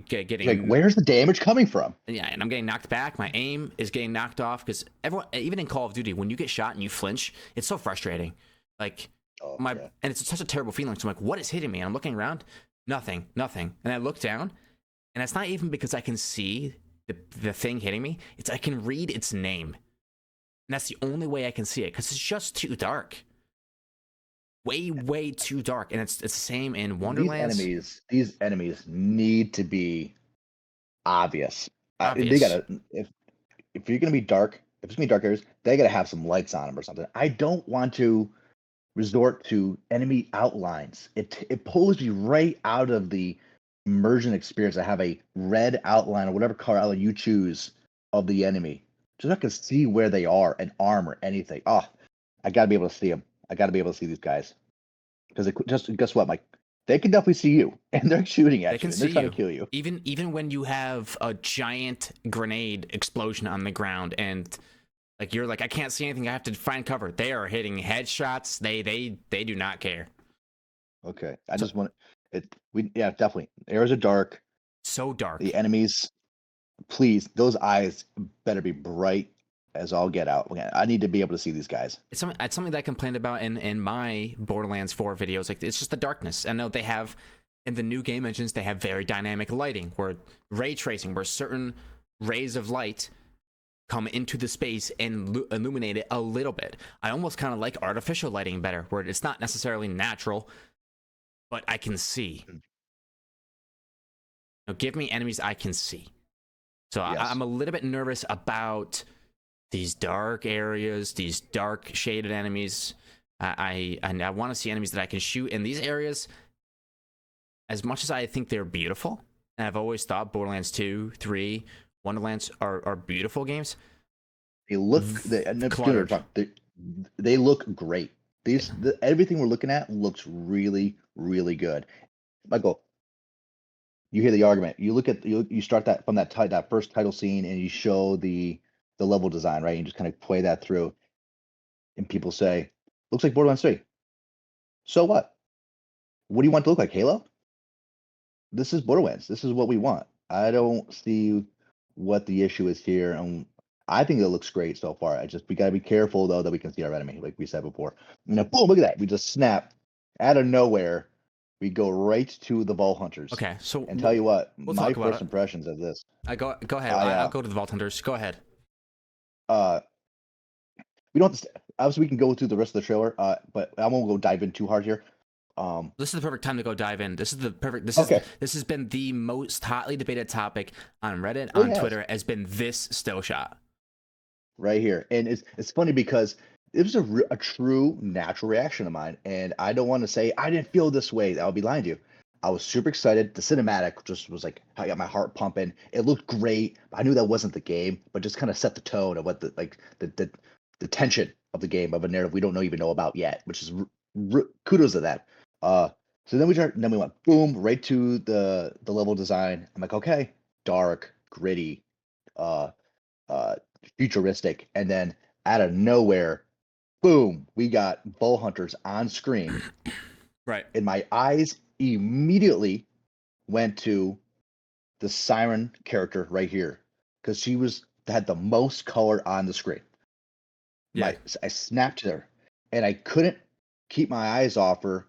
getting like, where's the damage coming from? Yeah, and I'm getting knocked back. My aim is getting knocked off because everyone, even in Call of Duty, when you get shot and you flinch, it's so frustrating. Like and it's such a terrible feeling. So I'm like, what is hitting me? And I'm looking around, nothing. And I look down, and it's not even because I can see the thing hitting me. It's I can read its name. And that's the only way I can see it, because it's just too dark. Way too dark. And it's the same in Wonderlands. These enemies need to be obvious. Obvious. They gotta, if you're gonna be dark, if it's gonna be dark areas, they gotta have some lights on them or something. I don't want to resort to enemy outlines. It pulls you right out of the immersion experience. I have a red outline or whatever color outline you choose of the enemy. Just so I can see where they are, an arm or anything. Oh, I gotta be able to see them. I gotta be able to see these guys. Because just guess what, Mike? They can definitely see you, and they're shooting at you, and they're trying to kill you. Even when you have a giant grenade explosion on the ground, and like you're like, I can't see anything. I have to find cover. They are hitting headshots. They do not care. Okay, I just want it. Definitely. Areas are dark. So dark. The enemies. Please, those eyes better be bright as all get out. I need to be able to see these guys. It's something that I complained about in my Borderlands 4 videos. Like, it's just the darkness. I know they have, in the new game engines, they have very dynamic lighting, where ray tracing, where certain rays of light come into the space and illuminate it a little bit. I almost kind of like artificial lighting better, where it's not necessarily natural, but I can see. Now, give me enemies I can see. So yes. I'm a little bit nervous about these dark areas, these dark shaded enemies. I want to see enemies that I can shoot in these areas. As much as I think they're beautiful, and I've always thought Borderlands 2, 3, Wonderlands are beautiful games. They look they look great. Everything we're looking at looks really, really good. Michael, you hear the argument. You look at you start that from that first title scene, and you show the level design, right? You just kind of play that through, and people say, "Looks like Borderlands 3." So what? What do you want to look like, Halo? This is Borderlands. This is what we want. I don't see what the issue is here, and I think it looks great so far. We got to be careful though that we can see our enemy, like we said before. Boom! Look at that. We just snap out of nowhere. We go right to the Vault Hunters. Okay, so and tell you what, my first impressions of this. Go ahead. I'll go to the Vault Hunters. Go ahead. We don't. Obviously, we can go through the rest of the trailer. But I won't go dive in too hard here. This is the perfect time to go dive in. This is the perfect. This has been the most hotly debated topic on Reddit, on Twitter. Has been this still shot right here, and it's funny because it was a true natural reaction of mine, and I don't want to say I didn't feel this way. I would be lying to you. I was super excited. The cinematic just was like, I got my heart pumping. It looked great. I knew that wasn't the game, but just kind of set the tone of what the tension of the game, of a narrative we don't even know about yet, which is kudos to that. So then we went boom right to the level design. I'm like, okay, dark, gritty, futuristic, and then out of nowhere, boom, we got Bull Hunters on screen, Right. and my eyes immediately went to the Siren character right here because she had the most color on the screen. Yeah. I snapped her, and I couldn't keep my eyes off her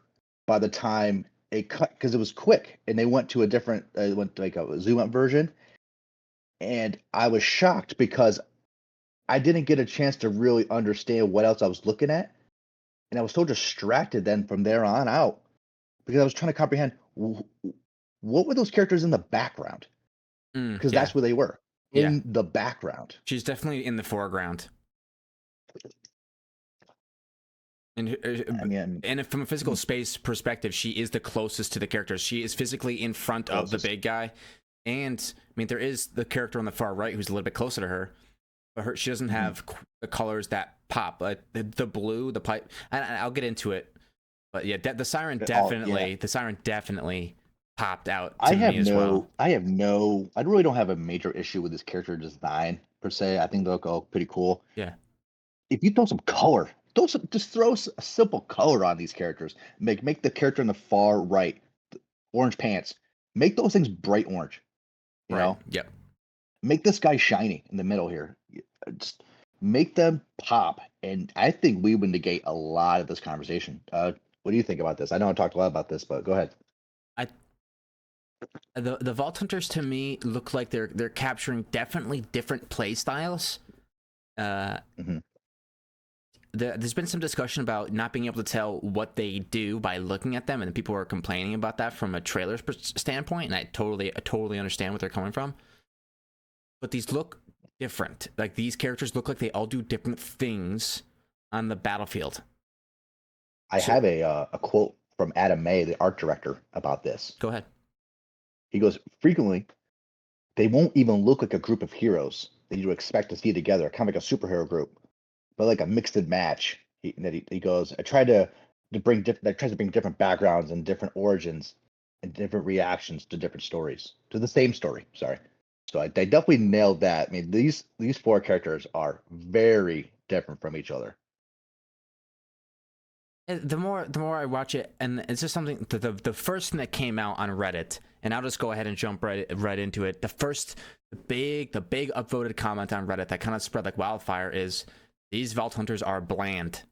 by the time it cut because it was quick, and they went to a different, went to like a zoom up version, and I was shocked because I didn't get a chance to really understand what else I was looking at, and I was so distracted then from there on out because I was trying to comprehend what were those characters in the background because Yeah. that's where they were Yeah. in the background. She's definitely in the foreground. And I mean, and from a physical space perspective, she is the closest to the characters. She is physically in front of the big guy. And I mean, there is the character on the far right who's a little bit closer to her, but she doesn't have the colors that pop. Like the blue, the pipe. And I'll get into it. But yeah, the siren definitely, the siren definitely popped out to me as well. I really don't have a major issue with this character design per se. I think they look all pretty cool. Yeah. If you throw some color, just throw a simple color on these characters. Make the character in the far right, orange pants. Make those things bright orange. You know? Yep. Make this guy shiny in the middle here. Just make them pop, and I think we would negate a lot of this conversation. What do you think about this? I know I talked a lot about this, but go ahead. The Vault Hunters to me look like they're capturing definitely different play styles. There's been some discussion about not being able to tell what they do by looking at them, and people are complaining about that from a trailer's standpoint, and I totally understand what they're coming from. But these look different. Like, these characters look like they all do different things on the battlefield. I have a quote from Adam May, the art director, about this. Go ahead. He goes, frequently, they won't even look like a group of heroes that you expect to see together, kind of like a superhero group, but like a mixed match. He goes, I try to bring different backgrounds and different origins and different reactions to different stories, to the same story. Sorry. So they definitely nailed that. I mean, these four characters are very different from each other. The more I watch it, and it's just something, the first thing that came out on Reddit, and I'll just go ahead and jump right into it. The big upvoted comment on Reddit that kind of spread like wildfire is, these Vault Hunters are bland,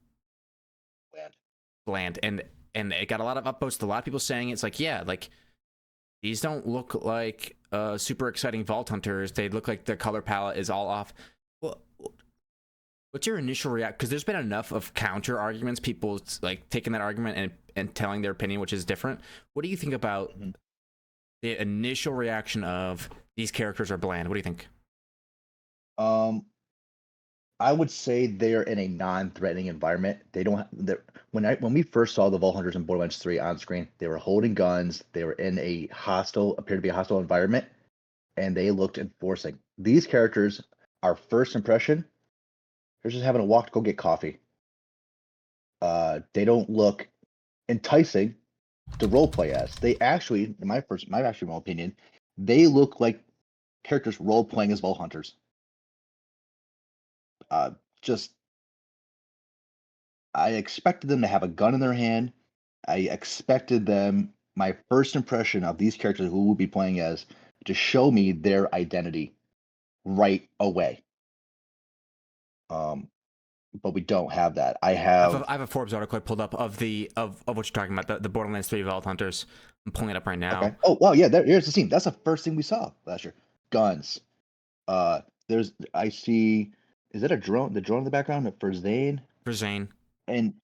and it got a lot of upvotes. A lot of people saying it's like, yeah, like, these don't look like super exciting Vault Hunters. They look like the color palette is all off. Well, what's your initial reaction? Because there's been enough of counter arguments, people like taking that argument and telling their opinion, which is different. What do you think about the initial reaction of these characters are bland? What do you think? I would say they're in a non-threatening environment. They don't. When we first saw the Vault Hunters in Borderlands 3 on screen, they were holding guns. They were in appeared to be a hostile environment, and they looked enforcing. These characters, our first impression, they're just having a walk to go get coffee. They don't look enticing to roleplay as. They actually, in my actual opinion, they look like characters role playing as Vault Hunters. I expected them to have a gun in their hand. I expected them, my first impression of these characters who we'll be playing as, to show me their identity right away. But we don't have that. I have a Forbes article I pulled up of what you're talking about, the Borderlands 3 Vault Hunters. I'm pulling it up right now. Okay. Oh, well, yeah, here's the scene. That's the first thing we saw last year. Guns. I see, is that a drone? The drone in the background for Zane? For Zane. And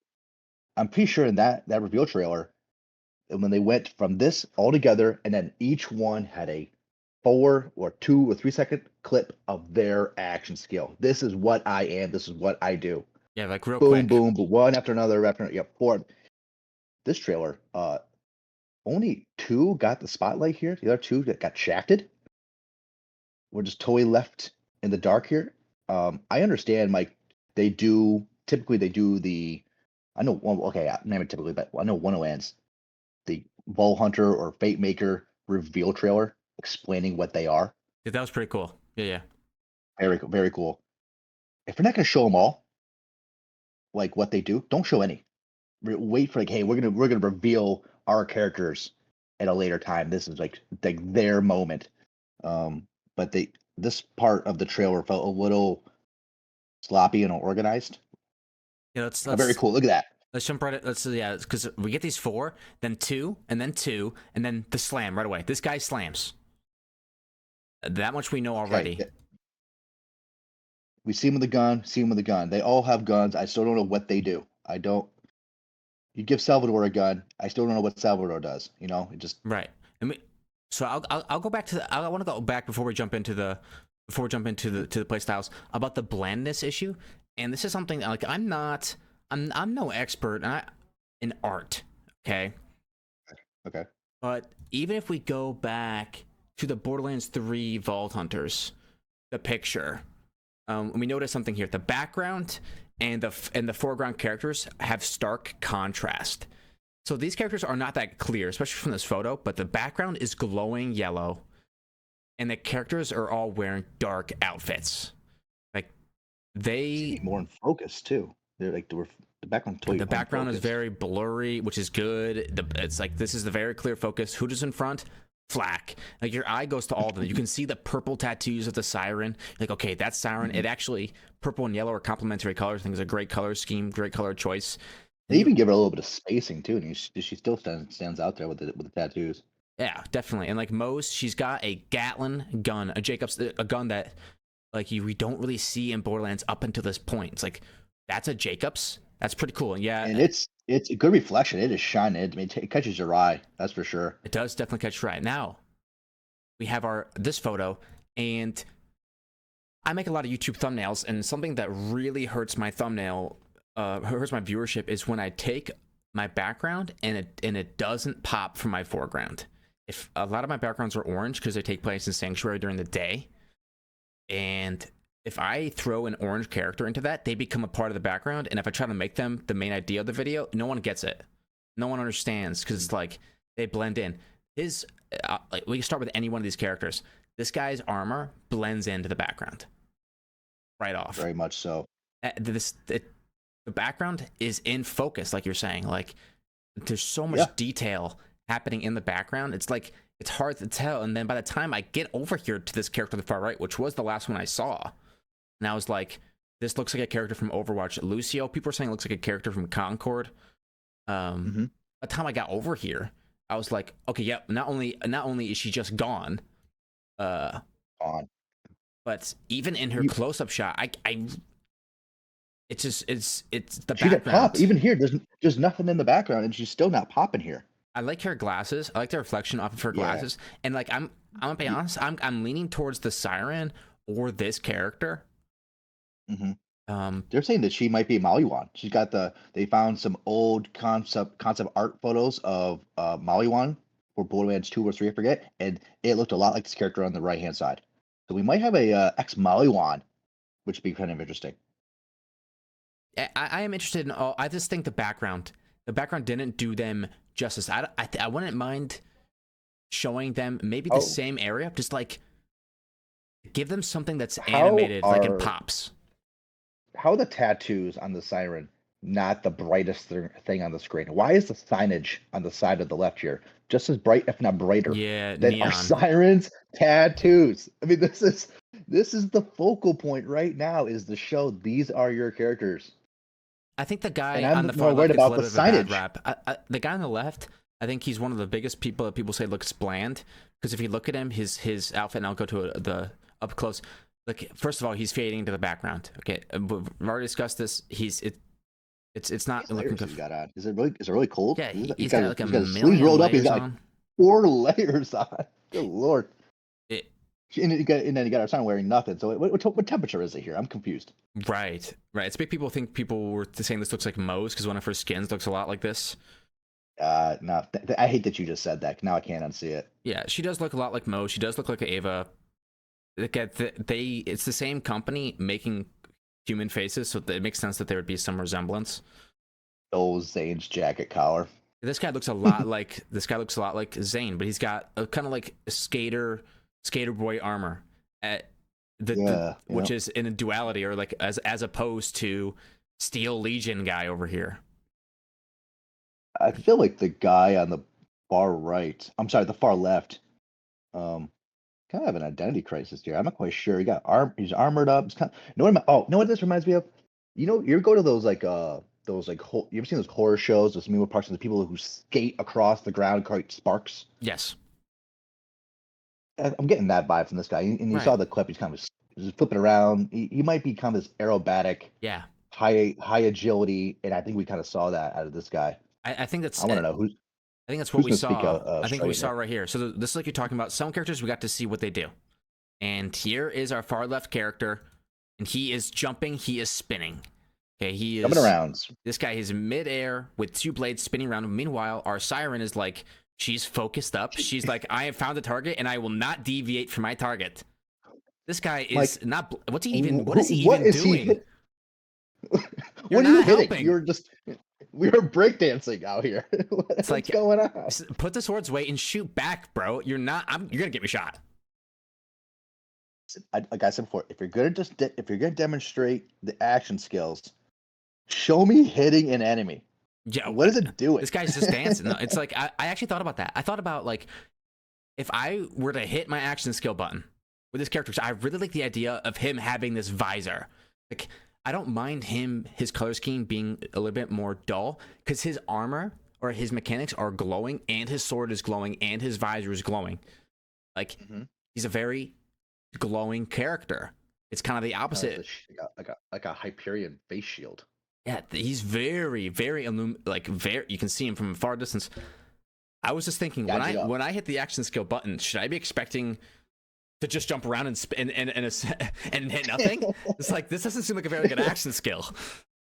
I'm pretty sure in that reveal trailer, when they went from this all together, and then each one had a 4 or 2 or 3 second clip of their action skill. This is what I am. This is what I do. Yeah, like real boom, quick. Boom, boom, one after another, yep, 4. This trailer, only 2 got the spotlight here. The other 2 that got shafted. We're just totally left in the dark here. I understand, Mike. Typically they do the, I know one. Okay, name it typically, but I know one lands the Vault Hunter or Fate Maker reveal trailer explaining what they are. Yeah, that was pretty cool. Yeah. Very cool. if you're not gonna show them all, like what they do, don't show any. Wait for like, hey, we're gonna reveal our characters at a later time. This is like their moment. But this part of the trailer felt a little sloppy and unorganized. Yeah, Very cool. Look at that. let's jump right. Yeah, because we get these 4, then 2, and then 2, and then the slam right away. This guy slams. That much we know already. Okay. We see him with a gun. See him with a gun. They all have guns. I still don't know what they do. I don't. You give Salvador a gun. I still don't know what Salvador does. It just Right. So I'll go back to I want to go back before we jump into the play styles about the blandness issue. And this is something like I'm no expert in art, okay? okay. But even if we go back to the Borderlands 3 Vault Hunters, the picture, we notice something here. The background and the foreground characters have stark contrast. So these characters are not that clear, especially from this photo, but the background is glowing yellow, and the characters are all wearing dark outfits. Like they more in focus too. They're like the background. The background is very blurry, which is good. It's like this is the very clear focus. Who's in front? Flack. Like your eye goes to all of them. You can see the purple tattoos of the siren. Like, okay, that's siren. It actually purple and yellow are complementary colors. I think it's a great color scheme, great color choice. They even give her a little bit of spacing too, and she still stands out there with the tattoos. Yeah, definitely. And like Moe's, she's got a Gatlin gun, a Jacobs, a gun that like we don't really see in Borderlands up until this point. It's like that's a Jacobs. That's pretty cool. Yeah, and it's a good reflection. It is shining. It catches your eye. That's for sure. It does definitely catch your eye. Now we have this photo, and I make a lot of YouTube thumbnails, and something that really hurts my thumbnail. Hurts my viewership is when I take my background and it doesn't pop from my foreground. If a lot of my backgrounds are orange because they take place in Sanctuary during the day, and if I throw an orange character into that, they become a part of the background. And if I try to make them the main idea of the video, no one gets it. No one understands because it's like they blend in. Like we can start with any one of these characters. This guy's armor blends into the background right off. Very much so. The background is in focus, like you're saying. Like there's so much detail happening in the background. It's like it's hard to tell. And then by the time I get over here to this character on the far right, which was the last one I saw, and I was like, this looks like a character from Overwatch. Lucio, people are saying it looks like a character from Concord. By the time I got over here, I was like, okay, yep. Not only is she just gone, but even in her close-up shot, it's the she background. Pop. Even here, there's nothing in the background, and she's still not popping here. I like her glasses. I like the reflection off of her glasses. And like I'm gonna be honest, I'm leaning towards the siren or this character. They're saying that she might be Maliwan. She's got they found some old concept art photos of Maliwan for Borderlands 2 or 3, I forget, and it looked a lot like this character on the right hand side. So we might have a ex Maliwan, which would be kind of interesting. I am interested in all. I just think the background didn't do them justice. I wouldn't mind showing them maybe the same area, just like give them something that's animated, like in pops. How are the tattoos on the siren not the brightest thing on the screen? Why is the signage on the side of the left here just as bright, if not brighter, than neon. Our siren's tattoos? I mean, this is the focal point right now. Is the show these are your characters? I think the guy on the far left gets a little bit of a bad rap. The guy on the left, I think he's one of the biggest people that people say looks bland. Because if you look at him, his outfit, and I'll go to the up close. Like, first of all, he's fading into the background. Okay, we've already discussed this. It's not looking good. Got on. Is it really cold? Yeah, he's got like a million sleeves rolled up. layers He's got on. 4 layers on. Good lord. And then you got our son wearing nothing. So what temperature is it here? I'm confused. Right. It's big. People were saying this looks like Moe's because one of her skins looks a lot like this. No, I hate that you just said that. Now I can't unsee it. Yeah, she does look a lot like Moe. She does look like Ava. It's the same company making human faces, so it makes sense that there would be some resemblance. Oh, Zane's jacket collar. This guy looks a lot like Zane, but he's got a kind of like skater boy armor. which is in a duality, or like as opposed to Steel Legion guy over here. I feel like the guy on the far right, I'm sorry, the far left, kind of have an identity crisis here. I'm not quite sure. He's armored up. It's kind of, you know what this reminds me of? You ever go to those you ever seen those horror shows, those amusement parks, and the people who skate across the ground, create sparks? Yes. I'm getting that vibe from this guy. And you saw the clip. He's kind of just flipping around. He might be kind of this aerobatic, Yeah. high agility, and I think we kind of saw that out of this guy. I think that's. I want to know who's. I think that's what we saw. I think we Australian saw right here. So this is like you're talking about. Some characters we got to see what they do, and here is our far left character, and he is jumping. He is spinning. Okay, he is coming around. This guy is midair with two blades spinning around him. Meanwhile, our siren is like, she's focused up. She's like, I have found a target, and I will not deviate from my target. This guy is not. What's he even? What is he even doing? What are you hitting? You're just. We were breakdancing out here. What's going on? Put the sword's away and shoot back, bro. You're not. You're gonna get me shot. Like I said before, if you're gonna demonstrate the action skills, show me hitting an enemy. Yeah, what is it doing? This guy's just dancing. No, it's like I actually thought about that. I thought about like if I were to hit my action skill button with this character. I really like the idea of him having this visor. Like I don't mind his color scheme being a little bit more dull because his armor or his mechanics are glowing, and his sword is glowing, and his visor is glowing. Like he's a very glowing character. It's kind of the opposite. Like a Hyperion face shield. Yeah, he's very, very you can see him from a far distance. I was just thinking when I hit the action skill button, should I be expecting to just jump around and hit nothing? It's like this doesn't seem like a very good action skill.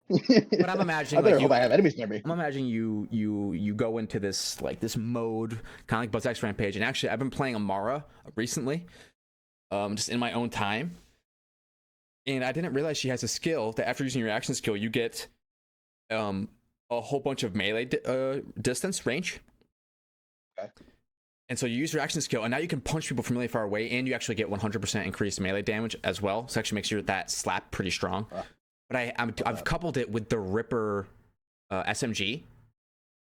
But I'm imagining I hope I have enemies near me. I'm imagining you go into this mode kind of like Buzz X Rampage, and actually I've been playing Amara recently, just in my own time. And I didn't realize she has a skill that after using your action skill, you get a whole bunch of melee distance range. Okay. And so you use your action skill, and now you can punch people from really far away, and you actually get 100% increased melee damage as well. So it actually makes that slap pretty strong. But I've coupled it with the Ripper SMG,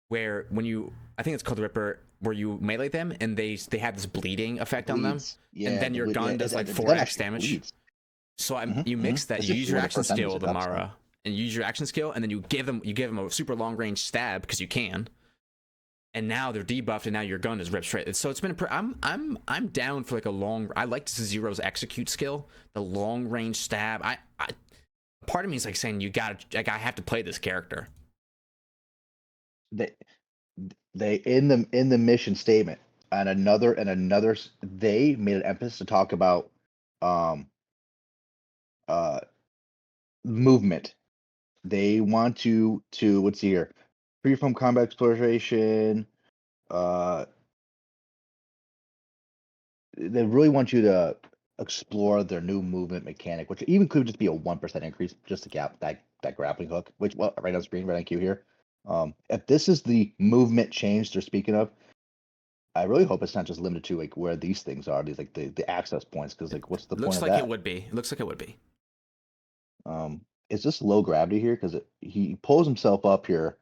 where I think it's called the Ripper, where you melee them, and they have this bleeding effect on them, and then your gun does like 4x damage. Bleeds. So you mix that. You use your action skill with Amara, and you use your action skill, and then you give them a super long range stab because you can. And now they're debuffed, and now your gun is ripped straight. So it's been. I'm down for like a long. I like Zero's execute skill, the long range stab. Part of me is like saying I have to play this character. They in the mission statement and another they made an emphasis to talk about movement. They want to let's see here, free from combat exploration. They really want you to explore their new movement mechanic, which even could just be a 1% increase, just to gap that grappling hook, which right on screen, right on cue here. If this is the movement change they're speaking of, I really hope it's not just limited to like where these things are, these like the access points, because like what's the point of that? It looks like it would be. Is this low gravity here? Because he pulls himself up here,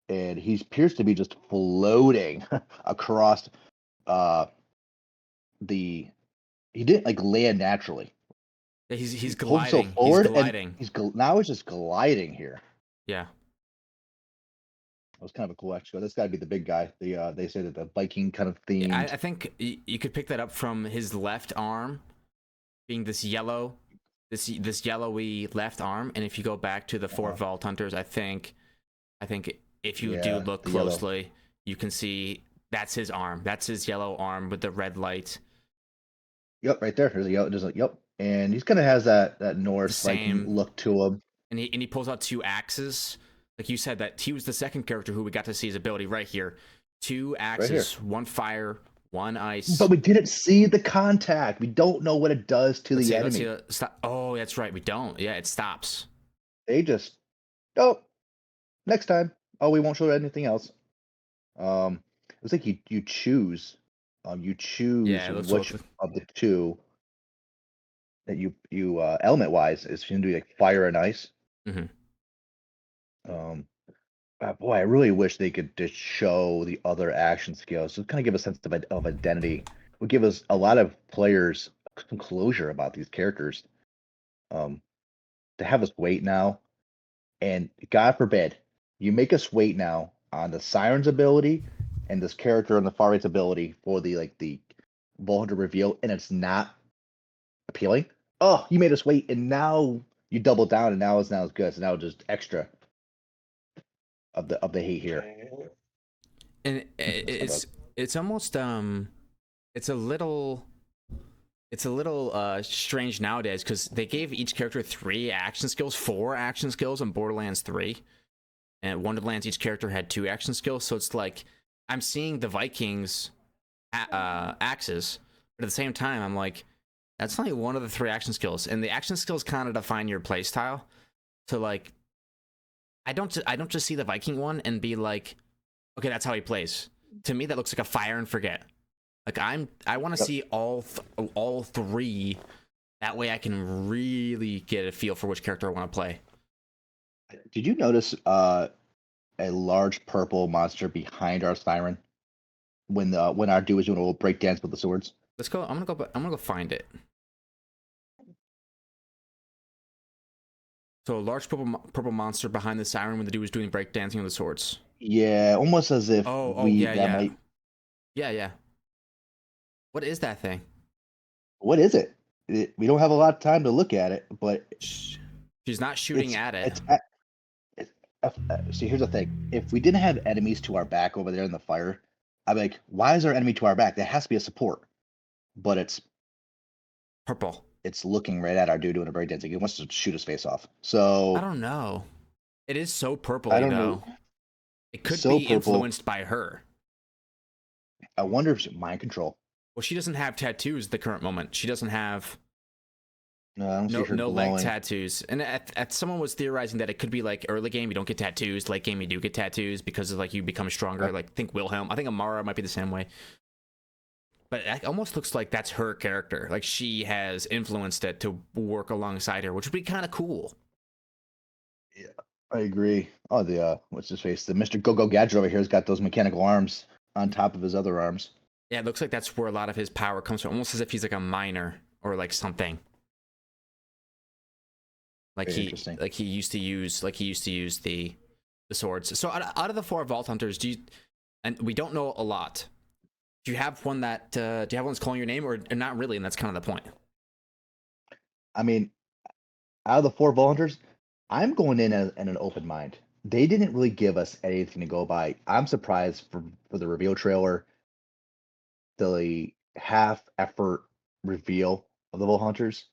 and he appears to be just floating across. He didn't like land naturally. Yeah, he's gliding. So forward, he's gliding. Now he's just gliding here. Yeah. That was kind of a cool actually. This got to be the big guy. They say that the Viking kind of theme. Yeah, I think you could pick that up from his left arm being this yellowy left arm, and if you go back to the four Vault Hunters, I think if you do look closely, you can see that's his arm. That's his yellow arm with the red light. Yep, right there. There's a yellow. Yep, and he's kind of has that Norse Viking look to him. And he pulls out two axes. Like you said, that he was the second character who we got to see his ability right here. Two axes, right, one fire, one ice. But we didn't see the contact. We don't know what it does to the enemy. Stop. Oh, that's right. We don't. Yeah, it stops. They just, next time. Oh, we won't show anything else. It's like you choose. Which of the two. that you element wise is going to be like fire and ice. Hmm. Um, boy, I really wish they could just show the other action skills. So kind of give a sense of identity. It would give us a lot of players some closure about these characters. Um, to have us wait now, and God forbid you make us wait now on the Siren's ability and this character on the far right's ability for the Bull Hunter reveal, and it's not appealing. Oh, you made us wait, and now you double down, and now it's not as good. So now just extra of the hate here. And it's almost it's a little strange nowadays because they gave each character 4 action skills in Borderlands 3, and Wonderlands each character had 2 action skills. So it's like I'm seeing the Vikings axes, but at the same time I'm like, that's only one of the 3 action skills, and the action skills kind of define your playstyle. So like, I don't just see the Viking one and be like, okay, that's how he plays. To me, that looks like a fire and forget. Like I want to see all 3. That way, I can really get a feel for which character I want to play. Did you notice a large purple monster behind our siren when our dude was doing a little break dance with the swords? Let's go. I'm gonna go find it. So a large purple monster behind the siren when the dude was doing break dancing with the swords. Yeah, almost as if Yeah. What is that thing? What is it? We don't have a lot of time to look at it, but she's not shooting at it. See, here's the thing: if we didn't have enemies to our back over there in the fire, I'd be like, "Why is our enemy to our back? That has to be a support." But it's purple. It's looking right at our dude doing a breakdancing. It wants to shoot his face off. So I don't know. It is so purpley, I don't though. know. It could So be purple. influenced by her. I wonder if it's mind control. Well, she doesn't have tattoos at the current moment. She doesn't have no leg tattoos. And someone was theorizing that it could be like early game you don't get tattoos, late game you do get tattoos because of like you become stronger. Right. Like think Wilhelm. I think Amara might be the same way. But it almost looks like that's her character. Like she has influenced it to work alongside her, which would be kind of cool. Yeah, I agree. Oh, what's his face? The Mr. Go-Go Gadget over here has got those mechanical arms on top of his other arms. Yeah, it looks like that's where a lot of his power comes from. Almost as if he's like a miner or like something. Like he used to use the swords. So out of the 4 Vault Hunters, and we don't know a lot. Do you have one that do you have one that's calling your name or not really? And that's kind of the point. I mean, out of the 4 Vault Hunters, I'm going in an open mind. They didn't really give us anything to go by. I'm surprised for the reveal trailer, the half effort reveal of the Vault Hunters.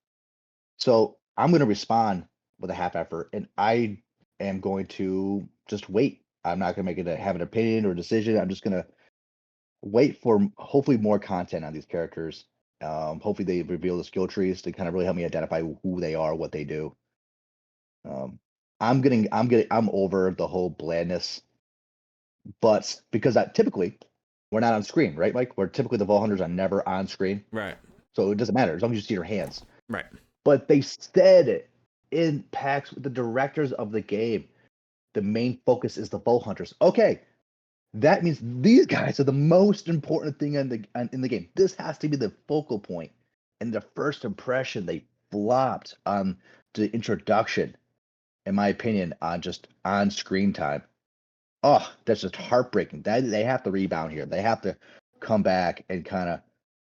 So I'm going to respond with a half effort, and I am going to just wait. I'm not going to have an opinion or decision. I'm just going to wait for hopefully more content on these characters. Hopefully they reveal the skill trees to kind of really help me identify who they are, what they do. I'm over the whole blandness, but because typically we're not on screen, right, Mike? Where typically the Vault Hunters are never on screen, right? So it doesn't matter as long as you see their hands, right? But they said it in packs with the directors of the game. The main focus is the Vault Hunters. Okay, that means these guys are the most important thing in the game. This has to be the focal point. And the first impression, they flopped on the introduction, in my opinion, on just on screen time. Oh, that's just heartbreaking. They have to rebound here. They have to come back and kind of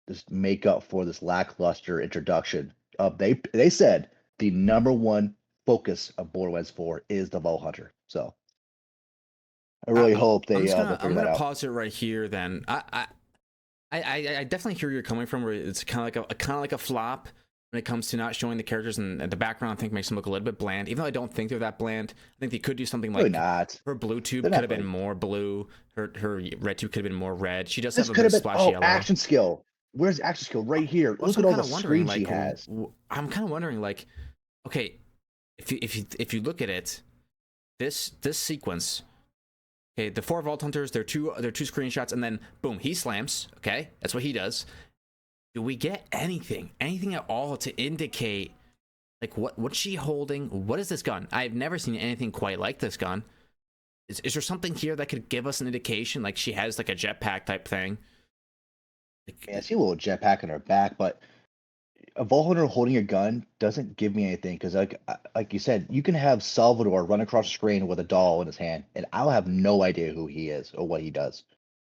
just make up for this lackluster introduction. They said the number one focus of Borderlands 4 is the Vault Hunter. So I really hope they figure that out. I'm gonna pause it right here. Then I definitely hear where you're coming from. Where it's kind of like a flop when it comes to not showing the characters, and the background I think makes them look a little bit bland. Even though I don't think they're that bland, I think they could do something like her blue tube could have been more blue. Her red tube could have been more red. She does have a bit of splash yellow. Action skill. Where's action skill? Right here. Look at all the screens she has. I'm kind of wondering, like, okay, if you look at it, this sequence. Okay, the 4 Vault Hunters, they're two screenshots, and then boom, he slams. Okay, that's what he does. do we get anything at all to indicate like what's she holding? What is this gun? I've never seen anything quite like this gun. Is there something here that could give us an indication? Like she has like a jetpack type thing. I mean, I see a little jetpack in her back, but a vault hunter holding a gun doesn't give me anything because, like you said, you can have Salvador run across the screen with a doll in his hand, and I'll have no idea who he is or what he does.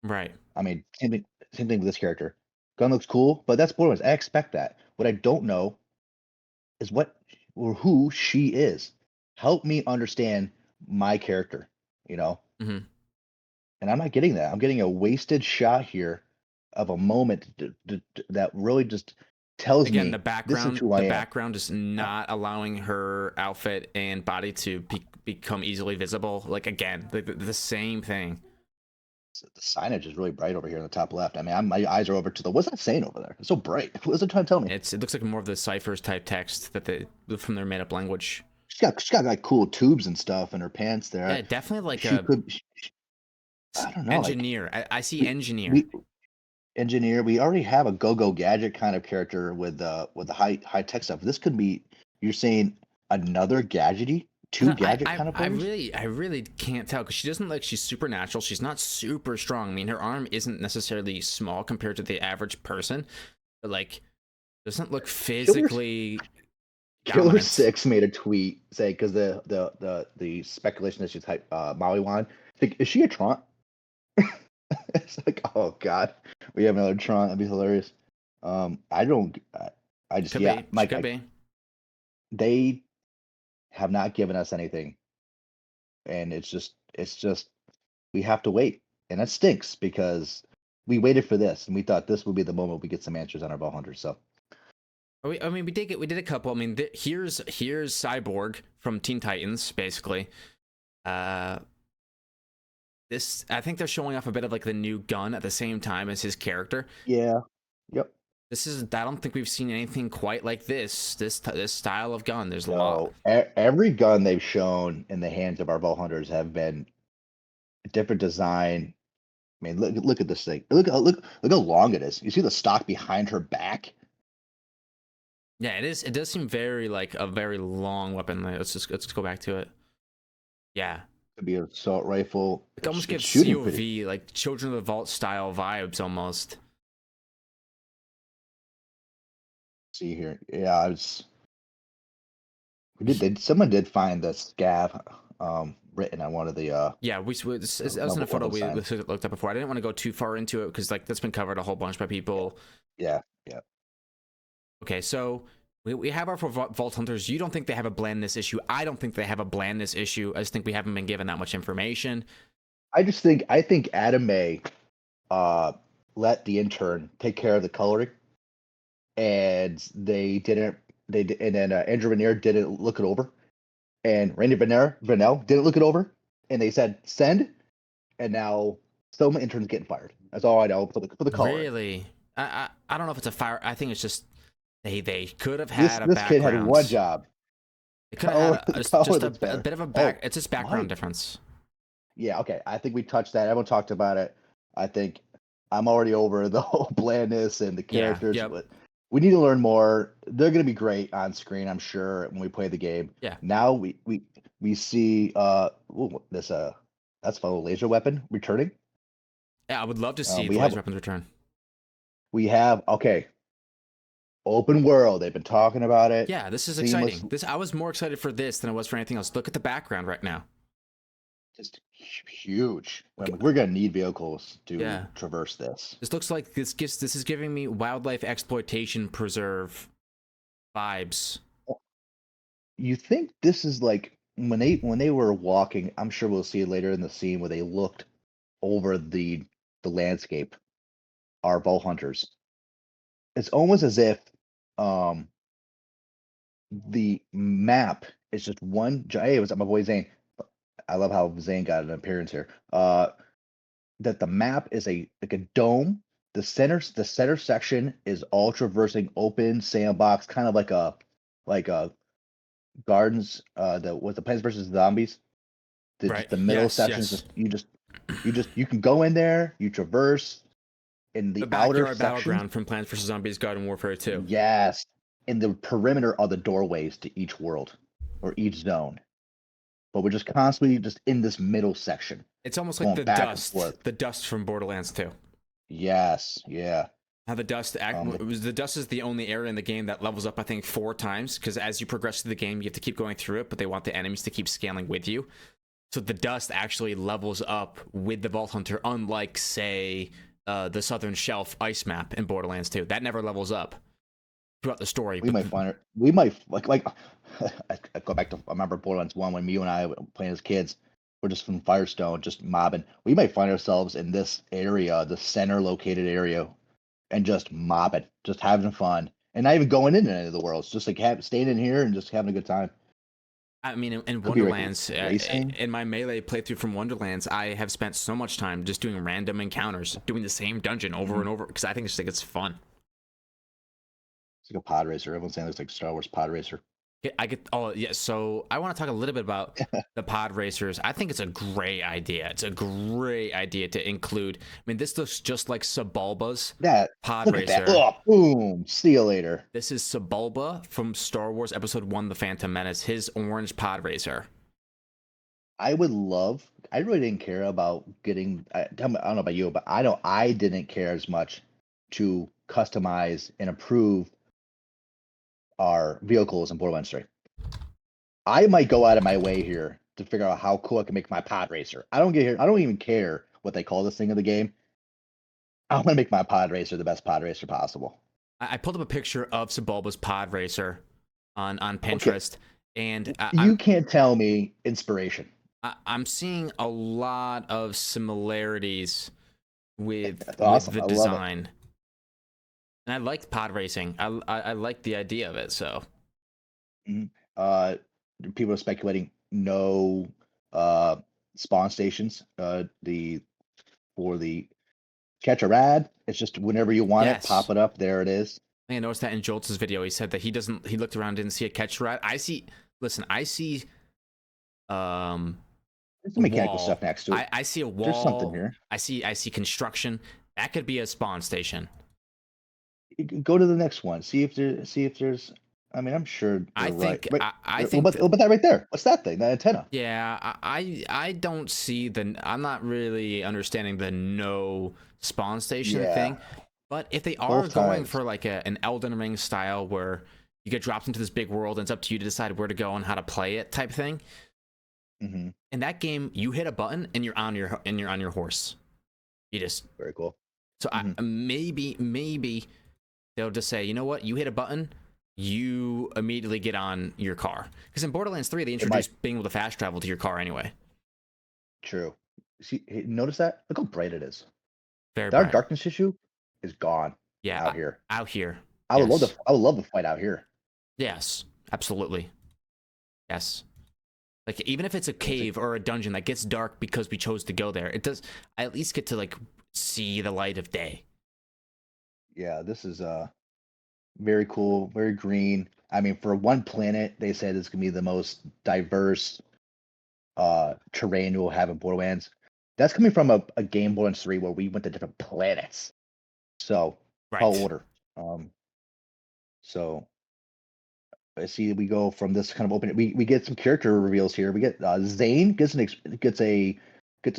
Right. I mean, same thing with this character. Gun looks cool, but that's Borderlands. I expect that. What I don't know is what or who she is. Help me understand my character, you know? Mm-hmm. And I'm not getting that. I'm getting a wasted shot here of a moment that really just tells Again, me this is who the I am. background is not allowing her outfit and body to become easily visible. Like again, the same thing. The signage is really bright over here in the top left. I mean, my eyes are over to the. What's that saying over there? It's so bright. What's it trying to tell me? It looks like more of the ciphers type text that they from their made up language. She's got like cool tubes and stuff in her pants there. Yeah, definitely like She a could. I don't know. Like engineer. I see engineer. we engineer. We already have a go-go gadget kind of character with the high tech stuff. This could be. You're saying another gadgety, two gadget kind of players. I really can't tell because she doesn't like she's supernatural. She's not super strong. I mean, her arm isn't necessarily small compared to the average person, but like doesn't look physically. Killer 6 made a tweet saying because the speculation that she's Molly Wan. Like, is she a Tron? It's like, oh god, we have another Tron. That'd be hilarious. I don't. I just Could yeah, be. Mike. Could be. They have not given us anything, and it's just we have to wait, and that stinks because we waited for this, and we thought this would be the moment we get some answers on our ball hunters. So. I mean, we did a couple. I mean, here's Cyborg from Teen Titans, basically. This I think they're showing off a bit of like the new gun at the same time as his character. Yeah. Yep. This is I don't think we've seen anything quite like this style of gun. There's a lot. Every gun they've shown in the hands of our ball hunters have been a different design. I mean, look at this thing. Look how long it is. You see the stock behind her back. Yeah, it is. It does seem very like a very long weapon. Let's go back to it. Yeah, Could be an assault rifle. it almost gives shooting COV pretty. like Children of the Vault style vibes almost. See here, yeah, I was. Someone did find the scav written on one of the Yeah, that was in a photo we looked up before. I didn't want to go too far into it because like that's been covered a whole bunch by people. yeah. Okay, so we have our Vault Hunters. You don't think they have a blandness issue. I don't think they have a blandness issue. I just think we haven't been given that much information. I think Adam May let the intern take care of the coloring, and they didn't. And then Andrew Vanier didn't look it over, and Randy Vanel didn't look it over, and they said send, and now some interns getting fired. That's all I know for the coloring. Really, I don't know if it's a fire. I think it's just they could have had this kid had one job. It could have had just a bit of a back. It's just background Mike. difference. Yeah, okay. I think we touched that. Everyone talked about it. I think I'm already over the whole blandness and the characters, but we need to learn more. They're going to be great on screen, I'm sure, when we play the game. Yeah. Now we see this that's a laser weapon returning. Yeah, I would love to see the laser weapons return. We have open world. They've been talking about it. Yeah, this is exciting. I was more excited for this than I was for anything else. Look at the background right now. Just huge. Okay. We're gonna need vehicles to traverse this. This looks like this is giving me wildlife exploitation preserve vibes. You think this is like when they were walking? I'm sure we'll see it later in the scene where they looked over the landscape. Our bow hunters. It's almost as if the map is just one. Hey, what's up, my boy Zane? I love how Zane got an appearance here. That the map is like a dome. The center section is all traversing open sandbox, kind of like a gardens. The Plants vs Zombies. The middle section is you can go in there, you traverse, in The the outer backyard sections. battleground from Plants vs Zombies Garden Warfare 2. Yes, in the perimeter are the doorways to each world or each zone. But we're just constantly just in this middle section, It's almost like going back and forth. the dust from Borderlands 2. Yes, yeah. How the The dust is the only area in the game that levels up, I think, 4 times, because as you progress through the game, you have to keep going through it, but they want the enemies to keep scaling with you. So the dust actually levels up with the Vault Hunter, unlike, say, the Southern Shelf ice map in Borderlands 2. That never levels up throughout the story. we might find it. We might like I go back to I remember Borderlands 1 when you and I were playing as kids. We're just from Firestone, just mobbing. We might find ourselves in this area, the center located area, and just mobbing, just having fun, and not even going into any of the worlds. Just like staying in here and just having a good time. I mean, in Could be like Wonderlands, racing. in my Melee playthrough from Wonderlands, I have spent so much time just doing random encounters, doing the same dungeon over and over, because I think it's fun. It's like a pod racer. Everyone's saying it's like Star Wars pod racer. Oh yeah, so I want to talk a little bit about the pod racers. I think it's a great idea. It's a great idea to include. I mean, this looks just like Sebulba's That pod look racer. at that. Oh, boom. See you later. This is Sebulba from Star Wars Episode 1: The Phantom Menace, his orange pod racer. I really didn't care about getting, I don't know about you, but I didn't care as much to customize and improve our vehicles in Borderlands 3. I might go out of my way here to figure out how cool I can make my pod racer. I don't even care what they call this thing in the game. I want to make my pod racer the best pod racer possible. I pulled up a picture of Sebulba's pod racer on Pinterest, and You can't tell me inspiration. I'm seeing a lot of similarities with Awesome. the I love design. And I liked pod racing. I like the idea of it. So People are speculating no spawn stations. For the catch a rad, it's just whenever you want Yes. it, pop it up. There it is. I think I noticed that in Jolt's video. He said that he looked around, didn't see a catch rat. I see There's some mechanical wall. stuff next to it. I see a wall. There's something here. I see construction. That could be a spawn station. Go to the next one. See if there's. I mean, I'm sure. I think. Right. I think. But that right there. What's that thing? That antenna. Yeah, I don't see I'm not really understanding the no spawn station thing. But if they are Both going times. for like an Elden Ring style where you get dropped into this big world and it's up to you to decide where to go and how to play it type thing. Mm-hmm. In that game, you hit a button and you're on your horse. You just Very cool. so maybe they'll just say, you know what, you hit a button, you immediately get on your car. Because in Borderlands 3, they introduced being able to fast travel to your car anyway. True. See, notice that? Look how bright it is. Very Our bright. darkness issue is gone. Yeah, out here. Out here. I would love to fight out here. Yes, absolutely. Yes. Like even if it's a cave or a dungeon that gets dark because we chose to go there, I at least get to like see the light of day. Yeah, this is very cool, very green. I mean, for one planet, they said it's gonna be the most diverse terrain we'll have in Borderlands. That's coming from a game Borderlands 3 where we went to different planets. So tall order. So I see we go from this kind of open. We get some character reveals here. We get Zane gets a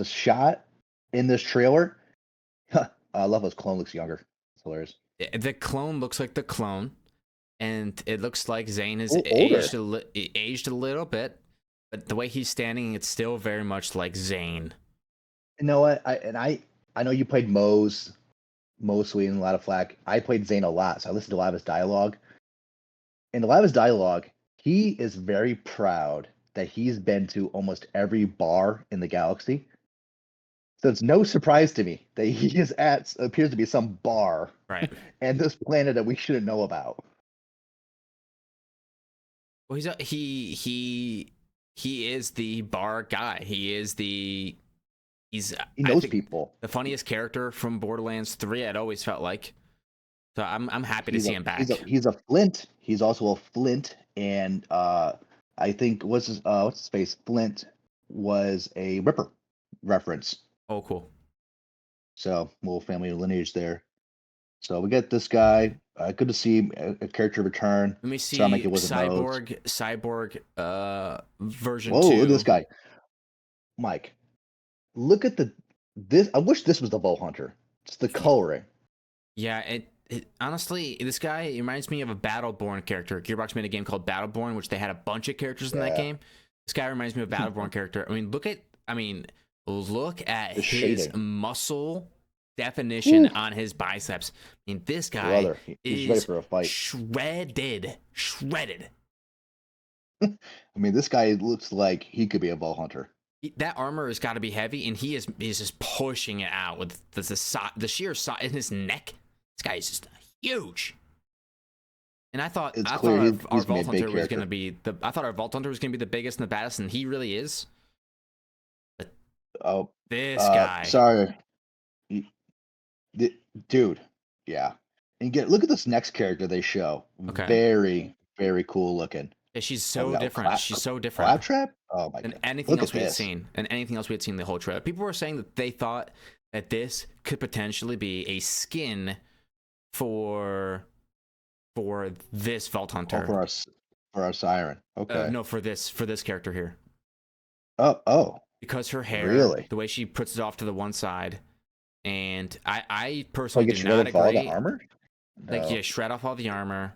shot in this trailer. I love his clone looks younger. It's hilarious. The clone looks like the clone, and it looks like Zane is Older. aged a little bit, but the way he's standing, it's still very much like Zane. You know what? I know you played mostly in a lot of flack. I played Zane a lot, so I listened to a lot of his dialogue. In a lot of his dialogue, he is very proud that he's been to almost every bar in the galaxy. So it's no surprise to me that he is appears to be some bar, right, and this planet that we shouldn't know about. Well, he is the bar guy. He knows people. The funniest character from Borderlands 3. I'd always felt like. So I'm happy to see him back. He's a Flint. He's also a Flint, and I think what's his face? Flint was a Ripper reference. Oh, cool. So little family lineage there. So we get this guy. Good to see a character return. Let me Sorry, Mike, see it wasn't those. Cyborg version Whoa, look at this 2. guy, Mike. Look at this. I wish this was the Bow Hunter. It's the coloring. Yeah, honestly, this guy reminds me of a Battleborn character. Gearbox made a game called Battleborn, which they had a bunch of characters in that Yeah. game. This guy reminds me of a Battleborn character. Look at The his shading. muscle definition Whew. on his biceps. This guy Brother, he's ready is for a fight. shredded. This guy looks like he could be a Bow Hunter. That armor has got to be heavy, and he's just pushing it out with the sheer size in his neck. This guy is just huge. And I thought It's our Vault Hunter was going to be the biggest and the baddest, and he really is. But this guy, sorry, dude. Yeah, and look at this next character they show. Okay. Very, very cool looking. Yeah, she's so different. She's so different. Claptrap? Oh my god. And anything else we had seen, in the whole trailer. People were saying that they thought that this could potentially be a skin for this Vault Hunter. Oh, for our Siren. Okay. No, for this character here. Oh. Because her hair, really? The way she puts it off to the one side, and I personally do not agree. All the armor? No. Shred off all the armor.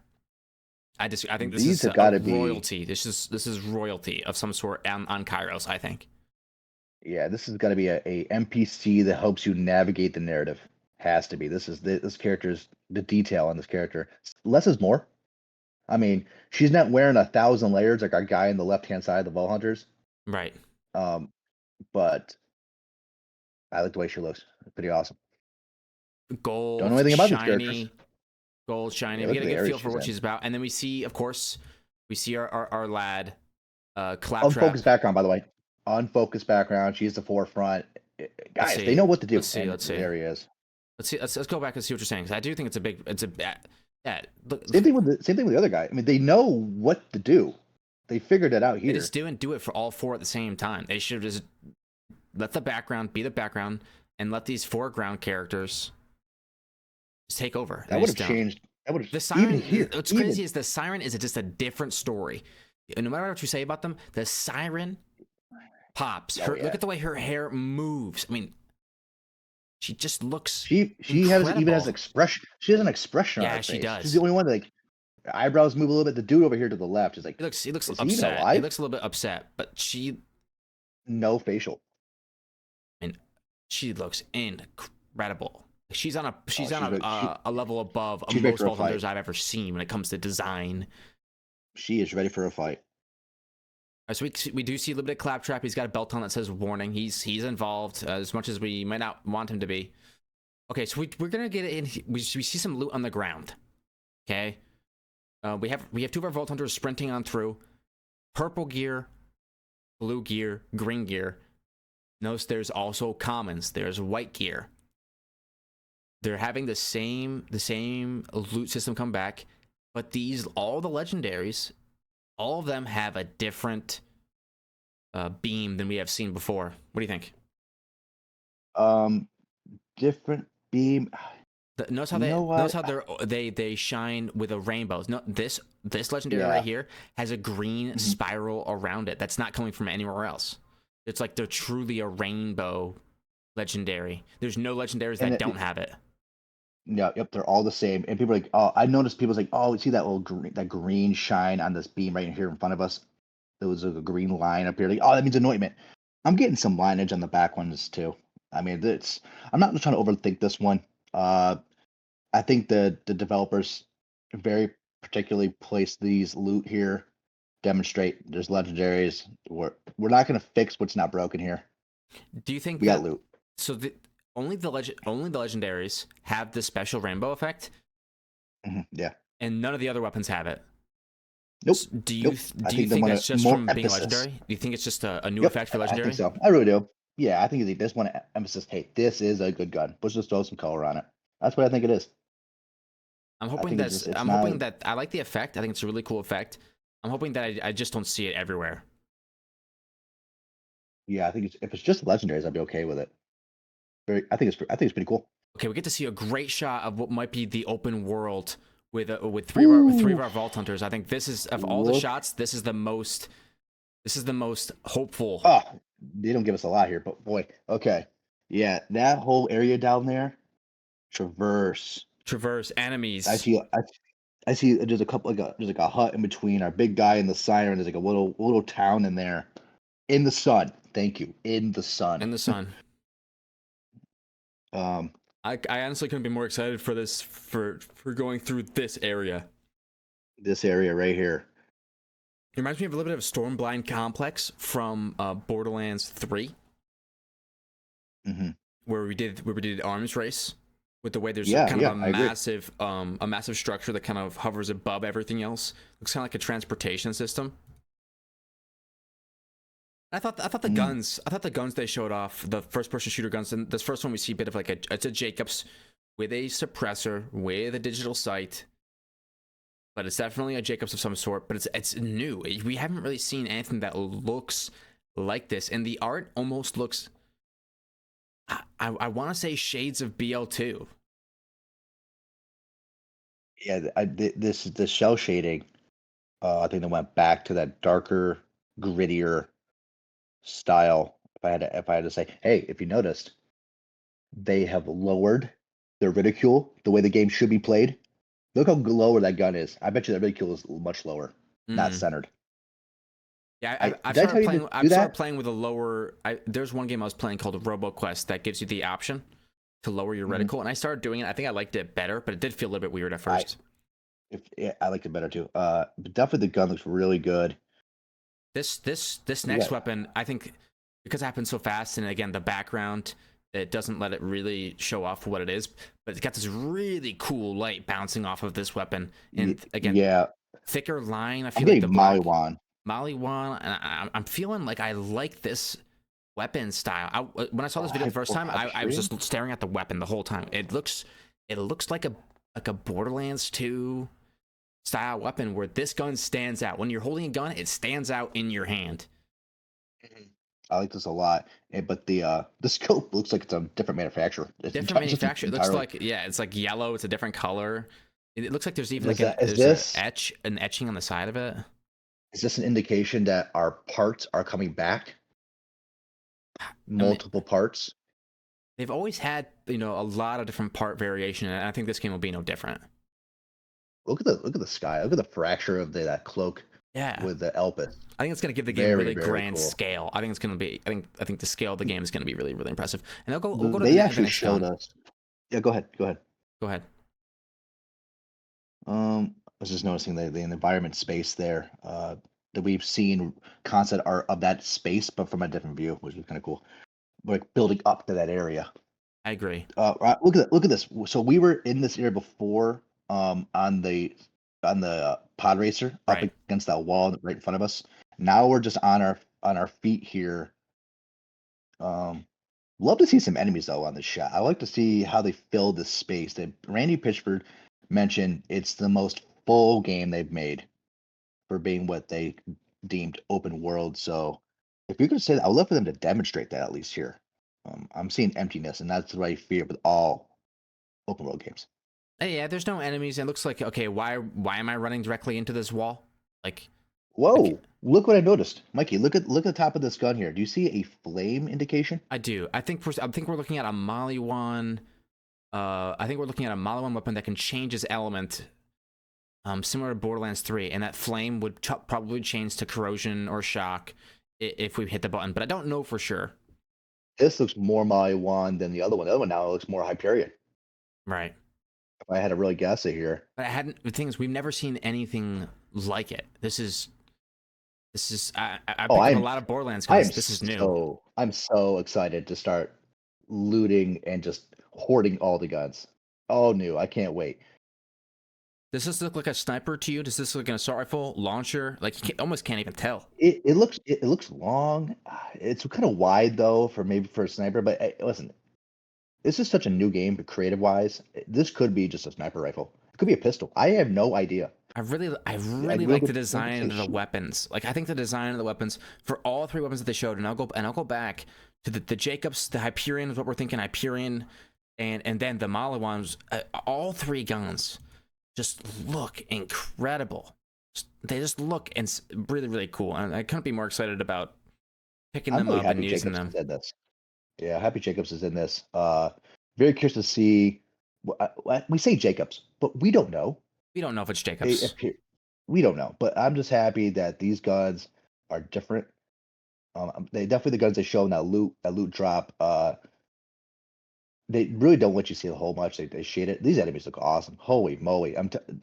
I think this These is royalty. Be... This is royalty of some sort on Kairos, I think. Yeah, this has got to be a NPC that helps you navigate the narrative. Has to be. This character's the detail on this character. Less is more. She's not wearing 1,000 layers like our guy on the left-hand side of the Vault Hunters. Right. But I like the way she looks. Pretty awesome. Gold. Don't know anything about shiny, these characters. Gold, shiny. We get a good feel for what she's about, and then we see, of course, our lad, Claptrap. Unfocused background, by the way. Unfocused background. She's the forefront. Guys, they know what to do. Let's see. There he is. Let's go back and see what you're saying. Because I do think it's a bad. Yeah. Look, same thing with the other guy. They know what to do. They figured it out here. They just do it for all four at the same time. They should just let the background be the background and let these foreground characters just take over. That would have changed. That would have. The Siren. What's crazy is the Siren is just a different story. No matter what you say about them, the Siren pops. Look at the way her hair moves. She just looks. She has expression. She has an expression. Yeah, on her she face. does. She's the only one that eyebrows move a little bit. The dude over here to the left is like. He looks upset. He looks a little bit upset, but she. No facial. And she looks incredible. She's on a level above most Vault Hunters I've ever seen when it comes to design. She is ready for a fight. So we do see a little bit of Claptrap. He's got a belt on that says warning. He's involved as much as we might not want him to be. Okay, so we're gonna get in. We see some loot on the ground. Okay, we have two of our Vault Hunters sprinting on through. Purple gear, blue gear, green gear. Notice there's also commons. There's white gear. They're having the same loot system come back, but all the legendaries, all of them have a different beam than we have seen before. What do you think? Different beam. Notice how they shine with a rainbow. No, this legendary right here has a green spiral around it. That's not coming from anywhere else. It's like they're truly a rainbow legendary. There's no legendaries that don't have it. Yeah, yep, they're all the same. And people are like, oh, I noticed people's like, oh, see that little green shine on this beam right here in front of us? There was a green line up here. Like, oh, that means anointment. I'm getting some lineage on the back ones too. I'm not trying to overthink this one. I think the developers very particularly placed these loot here, demonstrate there's legendaries. We're not going to fix what's not broken here. Do you think we got loot? So only the legendaries have the special rainbow effect. Yeah. And none of the other weapons have it. Nope. Do you think that's just from being legendary? Do you think it's just a new effect for legendary? I think so. I really do. Yeah, I think they just want to emphasize, hey, this is a good gun. Let's just throw some color on it. That's what I think it is. I'm hoping that I like the effect. I think it's a really cool effect. I'm hoping that I just don't see it everywhere. Yeah, I think if it's just legendaries, I'd be okay with it. I think it's pretty cool. okay, we get to see a great shot of what might be the open world with three of our vault hunters. I think this is, of all the shots, this is the most hopeful. Oh, they don't give us a lot here, but boy, okay, yeah, that whole area down there, traverse Enemies. I see there's a couple there's like a hut in between our big guy and the siren. There's like a little town in there, in the sun. Thank you, in the sun. In the sun. Um, I honestly couldn't be more excited for this, for going through this area. This area right here. It reminds me of a little bit of a Stormblind complex from Borderlands 3, where we did arms race, with the way there's kind of a massive structure that kind of hovers above everything else. Looks kind of like a transportation system. I thought the guns they showed off, the first person shooter guns, and this first one we see a bit of like it's a Jacobs with a suppressor with a digital sight, but it's definitely a Jacobs of some sort. But it's new. We haven't really seen anything that looks like this, and the art almost looks. I want to say shades of BL2. Yeah, this shell shading. I think they went back to that darker, grittier style. If I had to say, hey, if you noticed, they have lowered their ridicule the way the game should be played. Look how lower that gun is. I bet you that ridicule is much lower, not centered. Yeah, I've started playing with a lower. There's one game I was playing called RoboQuest that gives you the option to lower your reticle, and I started doing it. I think I liked it better, but it did feel a little bit weird at first. I liked it better too. But definitely the gun looks really good. This next weapon, I think, because it happens so fast, and again the background, it doesn't let it really show off what it is, but it's got this really cool light bouncing off of this weapon, and again, thicker line. I feel like the Maliwan, and I'm feeling like I like this weapon style. When I saw this video the first time, I was just staring at the weapon the whole time. It looks like a Borderlands 2 style weapon where this gun stands out. When you're holding a gun, it stands out in your hand. I like this a lot, but the scope looks like it's a different manufacturer. It looks like it's like yellow. It's a different color. It looks like there's even an etching on the side of it. Is this an indication that our parts are coming back? Multiple parts. They've always had, a lot of different part variation, and I think this game will be no different. Look at the sky. Look at the fracture of that cloak. Yeah. With the Elpis. I think it's going to give the game really grand scale. I think it's going to be. I think the scale of the game is going to be really, really impressive. And we'll go to they actually showed us. Yeah, go ahead. I was just noticing the environment space there. That we've seen concept art of that space, but from a different view, which is kind of cool. Like building up to that area. I agree. Look at this. So we were in this area before, on the pod racer up against that wall right in front of us. Now we're just on our feet here. Love to see some enemies though on this shot. I like to see how they fill this space. Randy Pitchford mentioned it's the most full game they've made for being what they deemed open world. So if you're going to say that, I would love for them to demonstrate that at least here. I'm seeing emptiness, and that's what I fear with all open world games. Yeah, there's no enemies. It looks like, okay, why am I running directly into this wall? Whoa! Look what I noticed, Mikey. Look at the top of this gun here. Do you see a flame indication? I do. I think we're looking at a Maliwan. I think we're looking at a Maliwan weapon that can change its element, similar to Borderlands 3, and that flame would probably change to corrosion or shock if we hit the button. But I don't know for sure. This looks more Maliwan than the other one. The other one now looks more Hyperion. Right. If I had to really guess it here. But the thing is, we've never seen anything like it. This is. I picked up a lot of Borderlands guns. This is new. I'm so excited to start looting and just hoarding all the guns. All new. I can't wait. Does this look like a sniper to you? Does this look like an assault rifle launcher? Like you almost can't even tell. It looks long. It's kind of wide though for a sniper. But listen, this is such a new game, but creative wise, this could be just a sniper rifle. It could be a pistol. I have no idea. I really like the design of the weapons. Like I think the design of the weapons for all three weapons that they showed, and I'll go back to the Jacobs, the Hyperion is what we're thinking. Hyperion, and then the Malawans, all three guns just look incredible. They just look really, really cool, and I couldn't be more excited about picking I'm them really up and happy using Jacobs them. is in this. Yeah, happy Jacobs is in this. Very curious to see. We say Jacobs, but we don't know. We don't know if it's It Jacobs. appear, we don't know, but I'm just happy that these guns are different. They definitely the guns they show in that loot drop. They really don't let you see the whole much. They shade it. These enemies look awesome. Holy moly!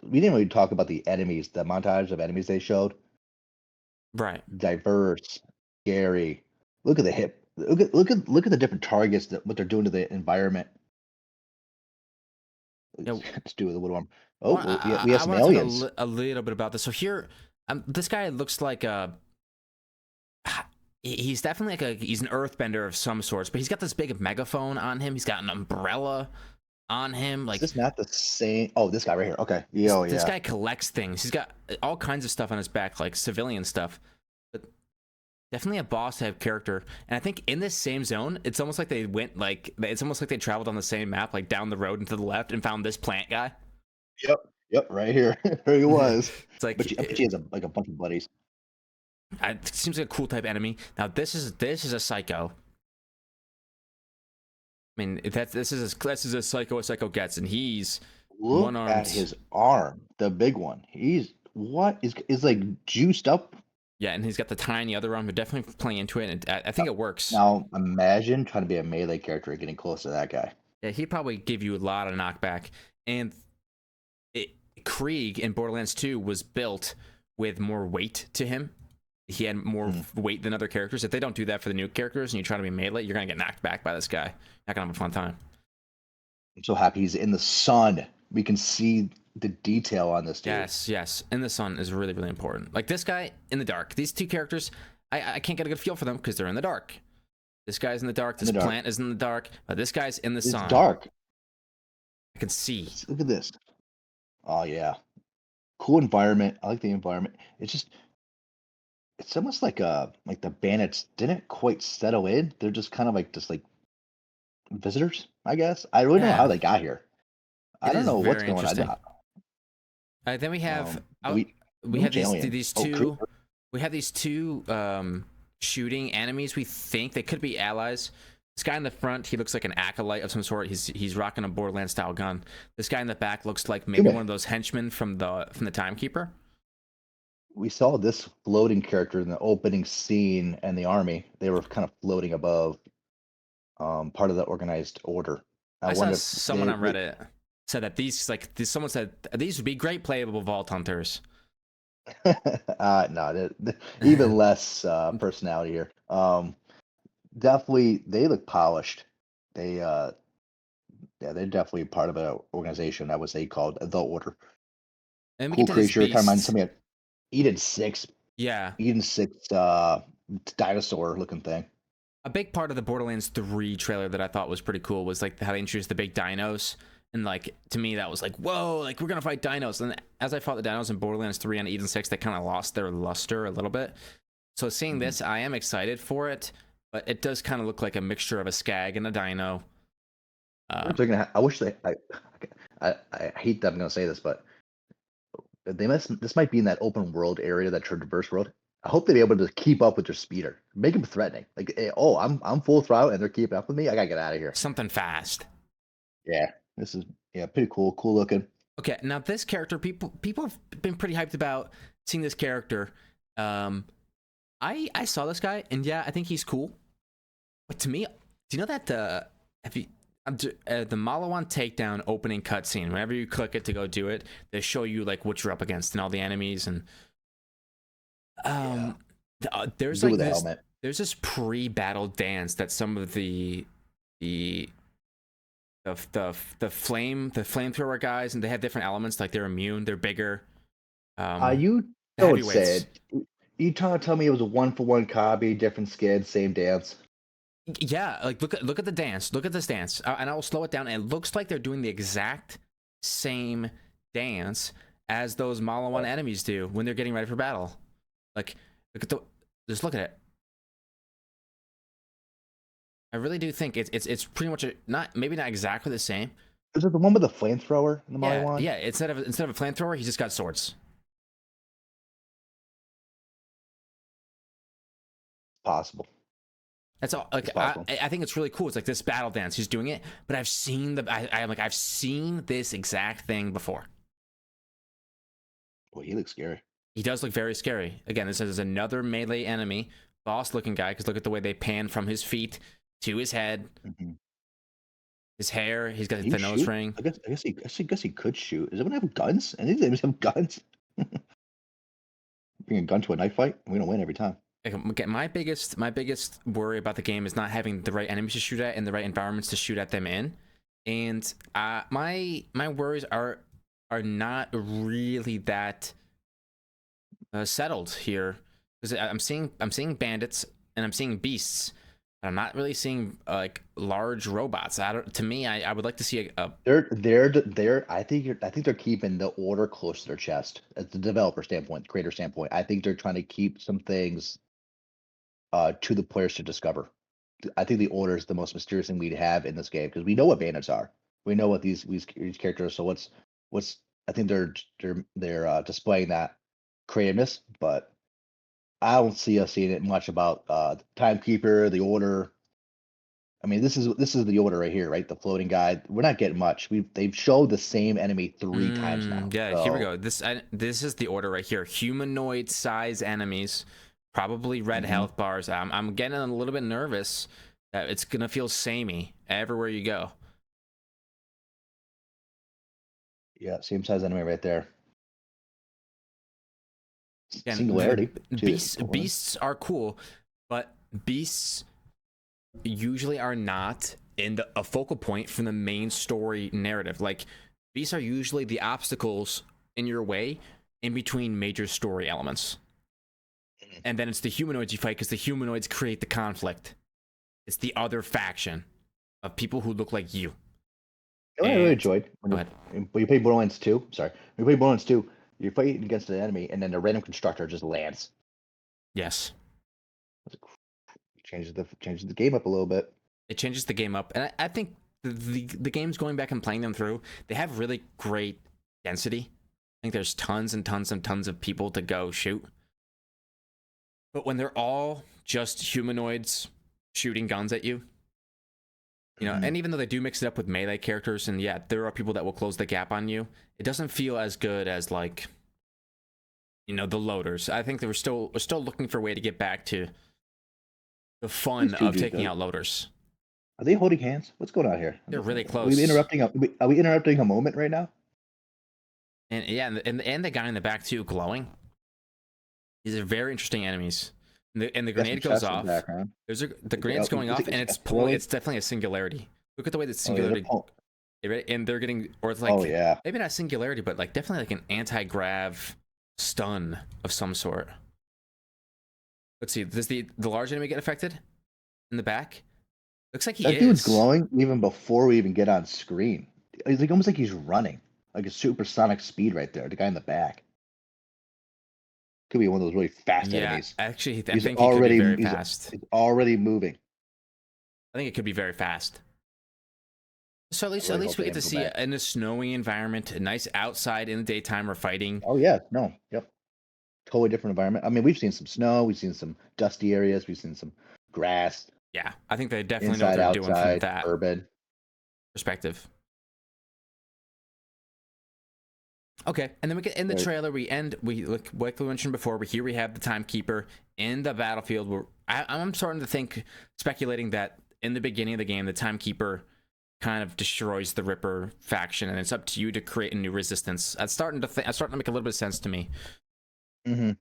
We didn't really talk about the enemies, the montage of enemies they showed. Right. Diverse, scary. Look at the hip. Look at the different targets that what they're doing to the environment. Yeah. Let's do with a little arm. Oh, Well, well, we have I some want to talk aliens. a little bit about this. So here, this guy looks like he's definitely he's an earthbender of some sorts, but he's got this big megaphone on him. He's got an umbrella on him. Is Like this not the same? Oh, this guy right here. Okay. this, Yo, this yeah. guy collects things. He's got all kinds of stuff on his back, like civilian stuff. But definitely a boss type character. And I think in this same zone, it's almost like they went it's almost like they traveled on the same map, like down the road and to the left, and found this plant guy. Yep. Yep. Right here. There he was. It's like I bet he has like a bunch of buddies. it seems like a cool type enemy. Now this is a psycho. I mean, this is a psycho gets, and he's one Look at armed. his arm, the big one. He's what is like juiced up. Yeah, and he's got the tiny other arm. We're definitely playing into it, and I think it works. Now imagine trying to be a melee character and getting close to that guy. Yeah, he'd probably give you a lot of knockback. And Krieg in Borderlands 2 was built with more weight to him. He had more weight than other characters. If they don't do that for the new characters and you try to be melee, you're gonna get knocked back by this guy. Not gonna have a fun time. I'm so happy he's in the sun. We can see the detail on this dude. Yes. And the sun is really, really important. Like this guy in the dark. These two characters, I can't get a good feel for them because they're in the dark. This guy's in the dark. This plant is in the dark. But this guy's in the sun. It's dark. I can see. Look at this. Oh yeah. Cool environment. I like the environment. It's almost like the bandits didn't quite settle in. They're just kind of like visitors, I guess. I really don't know how Yeah, they got here. I it don't is know what's very going on. interesting. Then we have we have Which alien? these Oh, two we have these two shooting enemies. We think they could be allies. This guy in the front, he looks like an acolyte of some sort. He's rocking a Borderlands style gun. This guy in the back looks like maybe one of those henchmen from the Timekeeper. we saw this floating character in the opening scene and the army. They were kind of floating above part of the organized order. I saw someone on Reddit said that someone said these would be great playable Vault Hunters. No, even less personality here. Definitely, they look polished. They, yeah, they're definitely part of an organization. I would say called the Order. And we Cool get to this creature. Kind of reminds beast. something of Eden 6. Yeah. Eden 6 dinosaur looking thing. A big part of the Borderlands 3 trailer that I thought was pretty cool was like how they introduced the big dinos. And like to me that was like, whoa, like we're gonna fight dinos. And as I fought the dinos in Borderlands 3 and Eden 6, they kind of lost their luster a little bit. So seeing this, I am excited for it, but it does kind of look like a mixture of a skag and a dino. I wish I hate that I'm gonna say this, but this might be in that open world area, that traverse world. I hope they'll be able to keep up with their speeder. Make them threatening. Like, hey, oh, I'm full throttle and they're keeping up with me. I gotta get out of here. Something fast. Yeah, this is pretty cool. Cool looking. Okay, now this character, people have been pretty hyped about seeing this character. I saw this guy, and yeah, I think he's cool. But to me, do you know that the Malawan takedown opening cutscene? Whenever you click it to go do it, they show you like what you're up against and all the enemies, and there's like this pre-battle dance that some of the flamethrower guys, and they have different elements, like they're immune, they're bigger. You don't say it. You trying to tell me it was a 1-for-1 copy, different skid, same dance? Yeah, like look at the dance. Look at this dance, and I will slow it down. And it looks like they're doing the exact same dance as those Malawan enemies do when they're getting ready for battle. Like, just look at it. I really do think it's pretty much not maybe not exactly the same. Is it the one with the flamethrower in the Mario Yeah, one? yeah. Instead of a flamethrower, he's just got swords. Possible. That's all. Like It's possible. I think it's really cool. It's like this battle dance. He's doing it, but I've seen I'm like I've seen this exact thing before. Boy, he looks scary. He does look very scary. Again, this is another melee enemy, boss-looking guy. Because look at the way they pan from his feet to his head, Mm-hmm. his hair. He's got Can the you nose shoot? ring. I guess he could shoot. Does anyone have guns? Any of them have guns? Bring a gun to a knife fight, we don't win every time. Again, my biggest worry about the game is not having the right enemies to shoot at and the right environments to shoot at them in. And my worries are not really that settled here, because I'm seeing bandits and I'm seeing beasts. But I'm not really seeing like large robots. To me, I would like to see a They're I think they're keeping the order close to their chest as the developer standpoint, creator standpoint. I think they're trying to keep some things to the players to discover. I think the order is the most mysterious thing we'd have in this game because we know what bandits are. We know what these characters. So what's I think they're displaying that creativeness, but I don't see us seeing it much about timekeeper, the order. I mean, this is the order right here, right? The floating guy. We're not getting much. They've showed the same enemy 3 times now. Yeah, here we So, go. This is the order right here. Humanoid size enemies, probably red health bars. I'm getting a little bit nervous that it's gonna feel samey everywhere you go. yeah, same size enemy right there. Again, Singularity. beasts are cool, but beasts usually are not in a focal point from the main story narrative. Like, beasts are usually the obstacles in your way in between major story elements. And then it's the humanoids you fight because the humanoids create the conflict. It's the other faction of people who look like you. You know what I really And enjoyed go ahead. when you play Borderlands 2. Sorry, when you play Borderlands 2, you're fighting against an enemy, and then a random constructor just lands. Yes, Changes the game up a little bit. it changes the game up, and I think the games, going back and playing them through, they have really great density. I think there's tons and tons and tons of people to go shoot. But when they're all just humanoids shooting guns at you, you know, and even though they do mix it up with melee characters, and yeah, there are people that will close the gap on you, it doesn't feel as good as, like, you know, the loaders. I think we're still looking for a way to get back to the fun of taking out loaders. Are they holding hands? What's going on here? They're really Are close. we interrupting? Are we interrupting a moment right now? And yeah, and the guy in the back too, glowing. These are very interesting enemies. And the grenade goes off. The grenade's going off, and it's pulling. It's definitely a singularity. Look at the way that singularity. And they're getting, or it's like, maybe not singularity, but like definitely like an anti-grav stun of some sort. Let's see. Does the large enemy get affected in the back? Looks like that dude's glowing even before we even get on screen. It's like almost like he's running, like a supersonic speed right there. The guy in the back could be one of those really fast enemies. Actually, I think he could be very fast. He's already moving. I think it could be very fast. So at least we get to see it in a snowy environment, a nice outside in the daytime we're fighting. Oh yeah, no, yep. Totally different environment. I mean, we've seen some snow, we've seen some dusty areas, we've seen some grass. Yeah, I think they definitely know what they're doing from that urban perspective. Okay, and then we get in the trailer. We like we mentioned before. Here we have the timekeeper in the battlefield. I'm starting to think, speculating that in the beginning of the game, the timekeeper kind of destroys the Ripper faction, and it's up to you to create a new resistance. That's starting to make a little bit of sense to me. Mm-hmm.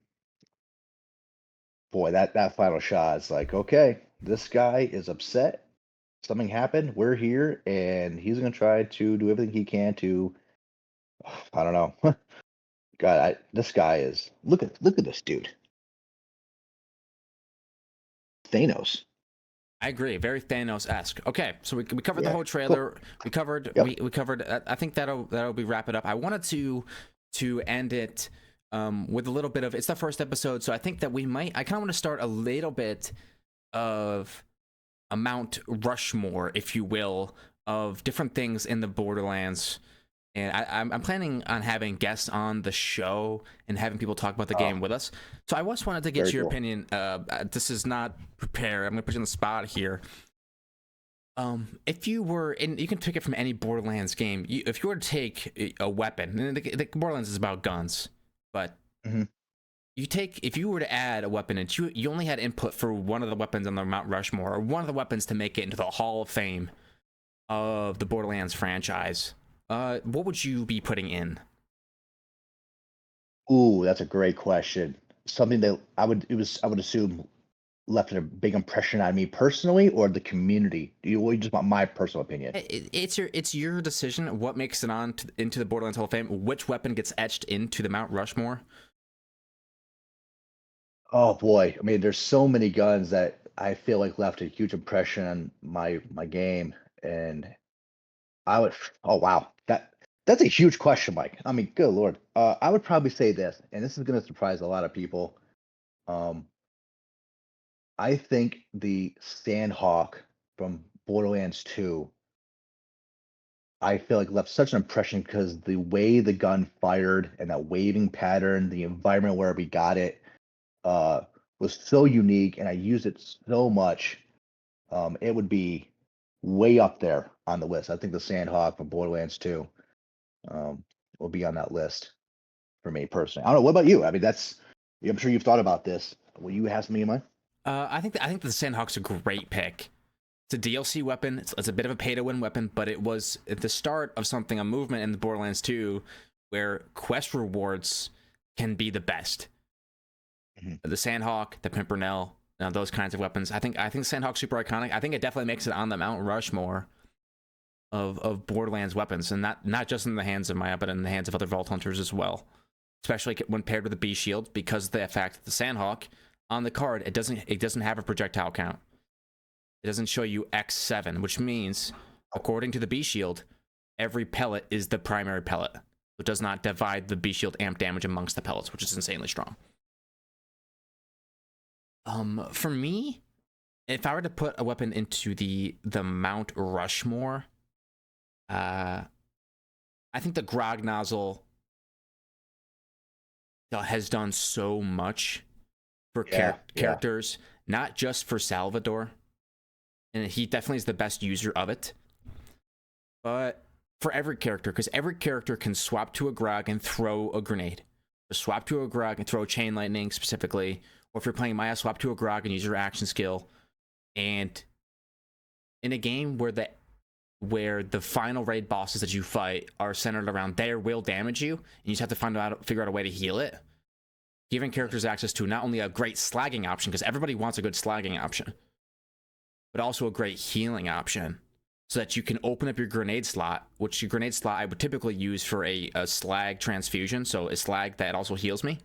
Boy, that final shot is like, okay, this guy is upset. Something happened. We're here, and he's gonna try to do everything he can to. I don't know. God, this guy is. Look at this dude. Thanos. I agree. Very Thanos-esque. Okay, so we covered the whole trailer. Cool. We covered. Yep. We covered. I think that'll be wrap it up. I wanted to end it with a little bit of. It's the first episode, so I think that we might. I kind of want to start a little bit of a Mount Rushmore, if you will, of different things in the Borderlands. And I'm planning on having guests on the show and having people talk about the Oh, game with us. So I just wanted to get very your cool. opinion. This is not prepared. I'm gonna put you on the spot here. If you were, and you can pick it from any Borderlands game. If you were to take a weapon, and the Borderlands is about guns, but Hmm. if you were to add a weapon and you only had input for one of the weapons on the Mount Rushmore, or one of the weapons to make it into the Hall of Fame of the Borderlands franchise, what would you be putting in? Ooh, that's a great question. Something that I would assume left a big impression on me personally or the community. You just want my personal opinion? It's your decision. What makes it on into the Borderlands Hall of Fame? Which weapon gets etched into the Mount Rushmore? Oh boy, I mean, there's so many guns that I feel like left a huge impression on my game, and I would. Oh wow, that's a huge question, Mike. I mean, good lord. I would probably say this, and this is going to surprise a lot of people. Um, I think the Sandhawk from Borderlands 2, I feel like left such an impression because the way the gun fired and that waving pattern, the environment where we got it, uh, was so unique, and I used it so much. It would be way up there on the list. I think the Sandhawk from Borderlands 2 um, will be on that list for me personally. I don't know. What about you? I mean, I'm sure you've thought about this. Will you have something in mind? I think the Sandhawk's a great pick. It's a DLC weapon. It's a bit of a pay to win weapon, but it was at the start of something, a movement in the Borderlands 2, where quest rewards can be the best. Mhm. The Sandhawk, the Pimpernel, those kinds of weapons. I think Sandhawk's super iconic. I think it definitely makes it on the Mount Rushmore of Borderlands weapons, and not just in the hands of Maya, but in the hands of other Vault Hunters as well. Especially when paired with the B Shield, because of the fact that the Sandhawk on the card it doesn't have a projectile count. It doesn't show you X7, which means, according to the B Shield, every pellet is the primary pellet. It does not divide the B Shield amp damage amongst the pellets, which is insanely strong. For me, if I were to put a weapon into the Mount Rushmore, uh, I think the Grog nozzle has done so much for Yeah, yeah. characters, not just for Salvador, and he definitely is the best user of it, but for every character, because every character can swap to a Grog and throw a grenade. Or swap to a Grog and throw chain lightning specifically, or if you're playing Maya, swap to a Grog and use your action skill. And in a game where the final raid bosses that you fight are centered around their will damage you, and you just have to figure out a way to heal it, giving characters access to not only a great slagging option, because everybody wants a good slagging option, but also a great healing option, so that you can open up your grenade slot, which your grenade slot I would typically use for a slag transfusion, so a slag that also heals me.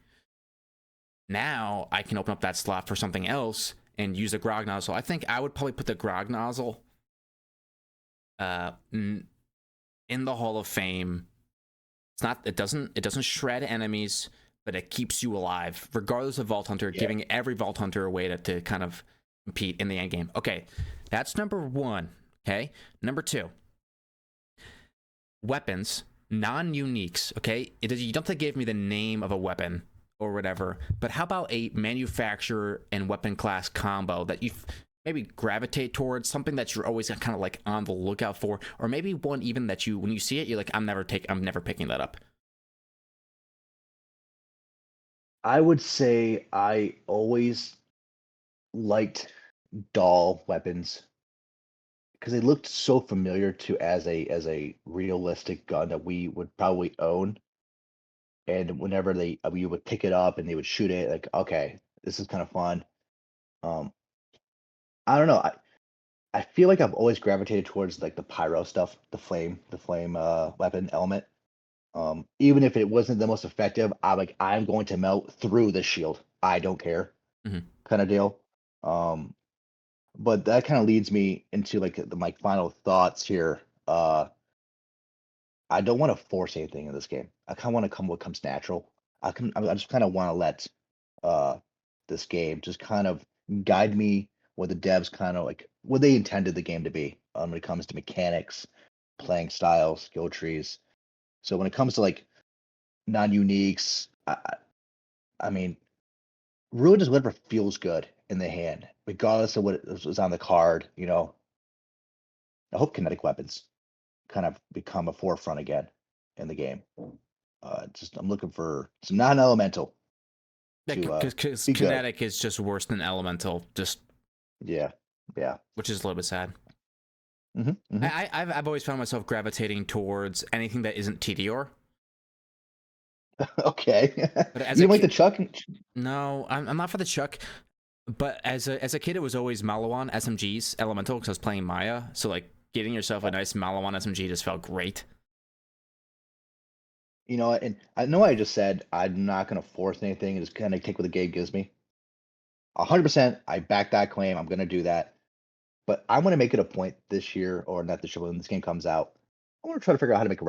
Now I can open up that slot for something else and use the Grog nozzle. I think I would probably put the Grog nozzle in the Hall of Fame. It doesn't shred enemies, but it keeps you alive, regardless of Vault Hunter, Yeah. giving every Vault Hunter a way to kind of compete in the end game. Okay, that's number one. Okay, number two, weapons, non-uniques. Okay, you don't have to give me the name of a weapon or whatever, but how about a manufacturer and weapon class combo that you maybe gravitate towards, something that you're always kind of like on the lookout for, or maybe one even that when you see it, you're like, I'm never picking that up. I would say I always liked doll weapons because they looked so familiar to as a realistic gun that we would probably own. And whenever we would pick it up and they would shoot it, like, okay, this is kind of fun. Um, I don't know. I feel like I've always gravitated towards like the pyro stuff, the flame weapon element. Even if it wasn't the most effective, I'm going to melt through the shield. I don't care, Mm-hmm. kind of deal. Um, but that kind of leads me into like my final thoughts here. I don't want to force anything in this game. I kind of want to come what comes natural. I just kind of want to let uh this game just kind of guide me what the devs kind of like what they intended the game to be when it comes to mechanics, playing styles, skill trees. So when it comes to like non-uniques, I mean, Ruin is whatever feels good in the hand, regardless of what was on the card. I hope kinetic weapons kind of become a forefront again in the game. Just I'm looking for some non-elemental to Because be good. kinetic is just worse than elemental, just Yeah, yeah. which is a little bit sad. Mm-hmm. I've always found myself gravitating towards anything that isn't TDR. Okay. But as You a don't like the kid, Chuck? no, I'm not for the Chuck. But as a kid, it was always Malawan SMGs elemental because I was playing Maya. So like getting yourself a nice Malawan SMG just felt great. You know what? And I know I just said I'm not going to force anything and just kind of take what the game gives me. 100%, I back that claim. I'm going to do that. But I'm going to make it a point this year, or not this year, when this game comes out. I want to try to figure out how to make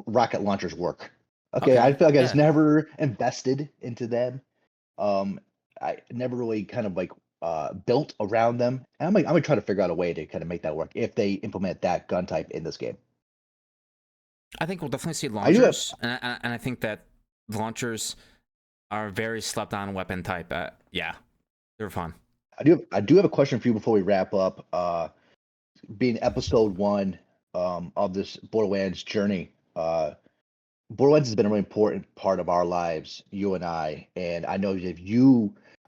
rocket launchers work. Okay, Okay, I feel like I was yeah. never invested into them. I never really kind of like built around them. And I'm gonna try to figure out a way to kind of make that work if they implement that gun type in this game. I think we'll definitely see I do have launchers, and I think that launchers are a very slept on weapon type. Yeah, they're fun. I do have a question for you before we wrap up. Being episode one of this Borderlands journey, Borderlands has been a really important part of our lives, you and I know if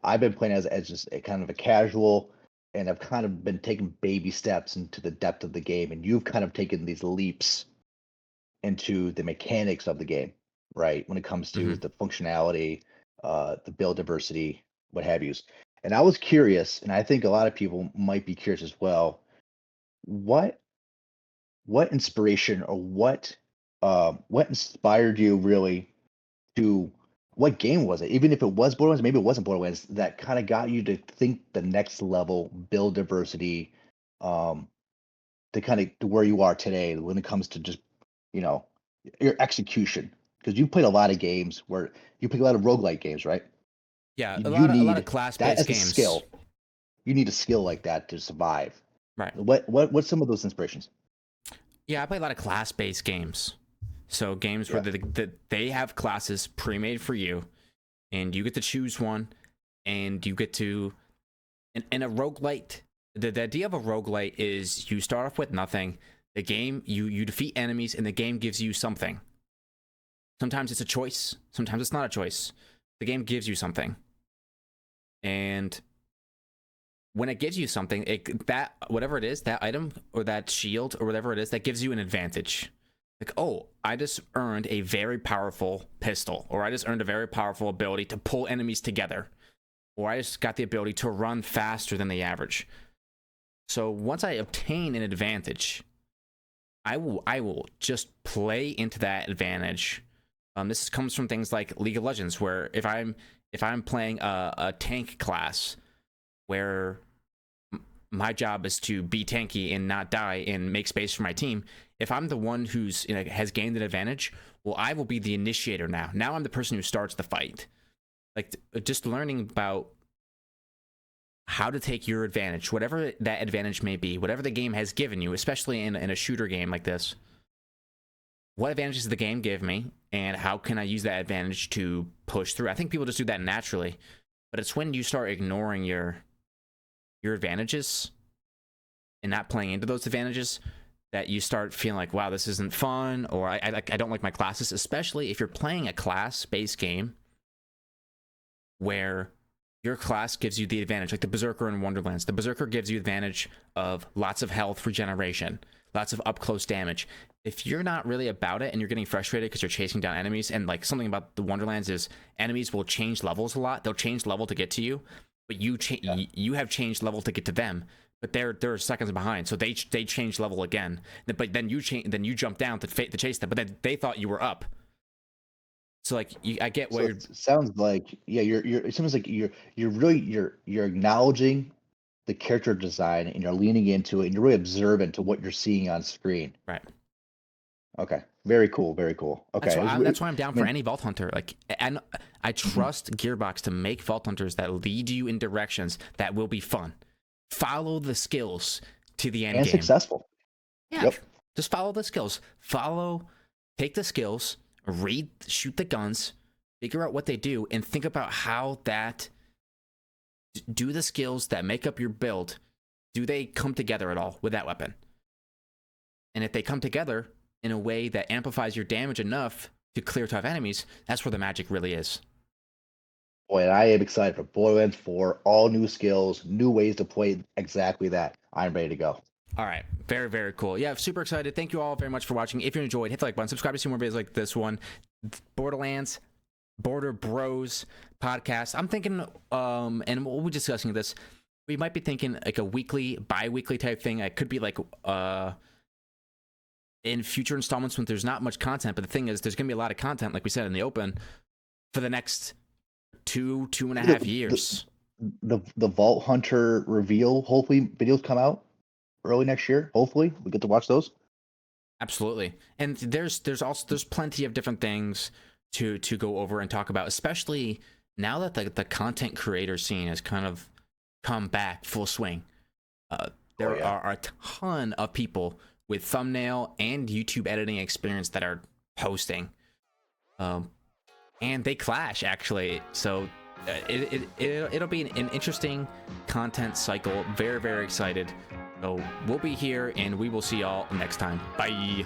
I've been playing as just a kind of a casual, and I've kind of been taking baby steps into the depth of the game, and you've kind of taken these leaps into the mechanics of the game, right? When it comes to Hmm. the functionality, the build diversity, what have yous. And I was curious, and I think a lot of people might be curious as well. What what inspiration, or what inspired you really to what game was it? Even if it was Borderlands, maybe it wasn't Borderlands, that kind of got you to think the next level, build diversity, um, to kind of to where you are today when it comes to just, you know, your execution. Because you played a lot of games where you play a lot of roguelike games, right? Yeah, You a lot of need class that based as a games. skill. You need a skill like that to survive. Right. What's some of those inspirations? Yeah, I play a lot of class based games. So games where Yeah. they have classes pre-made for you, and you get to choose one, and you get to in a roguelite. The idea of a roguelite is you start off with nothing. The game you defeat enemies, and the game gives you something. Sometimes it's a choice. Sometimes it's not a choice. The game gives you something, and when it gives you something, that whatever it is, that item or that shield or whatever it is, that gives you an advantage. Like, oh, I just earned a very powerful pistol, or I just earned a very powerful ability to pull enemies together, or I just got the ability to run faster than the average. So once I obtain an advantage, I will just play into that advantage. This comes from things like League of Legends, where if I'm playing a tank class, where my job is to be tanky and not die and make space for my team. If I'm the one who's has gained an advantage, well, I will be the initiator now. Now I'm the person who starts the fight. Like just learning about how to take your advantage, whatever that advantage may be, whatever the game has given you, especially in a shooter game like this. What advantages does the game give me, and how can I use that advantage to push through? I think people just do that naturally, but it's when you start ignoring your advantages and not playing into those advantages that you start feeling like, wow, this isn't fun, or I don't like my classes, especially if you're playing a class-based game where your class gives you the advantage, like the Berserker in Wonderlands. The Berserker gives you advantage of lots of health regeneration, lots of up-close damage. If you're not really about it and you're getting frustrated because you're chasing down enemies, and like something about the Wonderlands is enemies will change levels a lot. They'll change level to get to you, but you have changed level to get to them, but they're seconds behind, so they change level again. But then you jump down to chase them, but then they thought you were up. So like I get what So you're. it sounds like, yeah, you're it sounds like you're really you're acknowledging the character design, and you're leaning into it, and you're really observant to what you're seeing on screen. Right. Okay. Very cool. Very cool. Okay. That's why I'm down I for mean, any Vault Hunter. Like, and I mhm. trust Gearbox to make Vault Hunters that lead you in directions that will be fun. follow the skills to the end And game. successful. Yeah, Yep. just follow the skills. Take the skills, shoot the guns, figure out what they do, and think about how do the skills that make up your build, do they come together at all with that weapon? And if they come together in a way that amplifies your damage enough to clear tough enemies, that's where the magic really is. Boy, and I am excited for Borderlands 4. All new skills, new ways to play exactly that. I'm ready to go. All right. Very, very cool. Yeah, super excited. Thank you all very much for watching. If you enjoyed, hit the like button. Subscribe to see more videos like this one. Borderlands, BorderBros podcast. I'm thinking, and we'll be discussing this, we might be thinking like a weekly, bi-weekly type thing. It could be like in future installments when there's not much content. But the thing is, there's going to be a lot of content, like we said in the open, for the next 2.5 years. The Vault Hunter reveal, hopefully videos come out early next year. Hopefully we get to watch those. Absolutely. And there's plenty of different things to go over and talk about, especially now that the content creator scene has kind of come back full swing. There are a ton of people with thumbnail and YouTube editing experience that are posting, and they clash actually. So it'll be an interesting content cycle. Very, very excited. So we'll be here, and we will see y'all next time. Bye.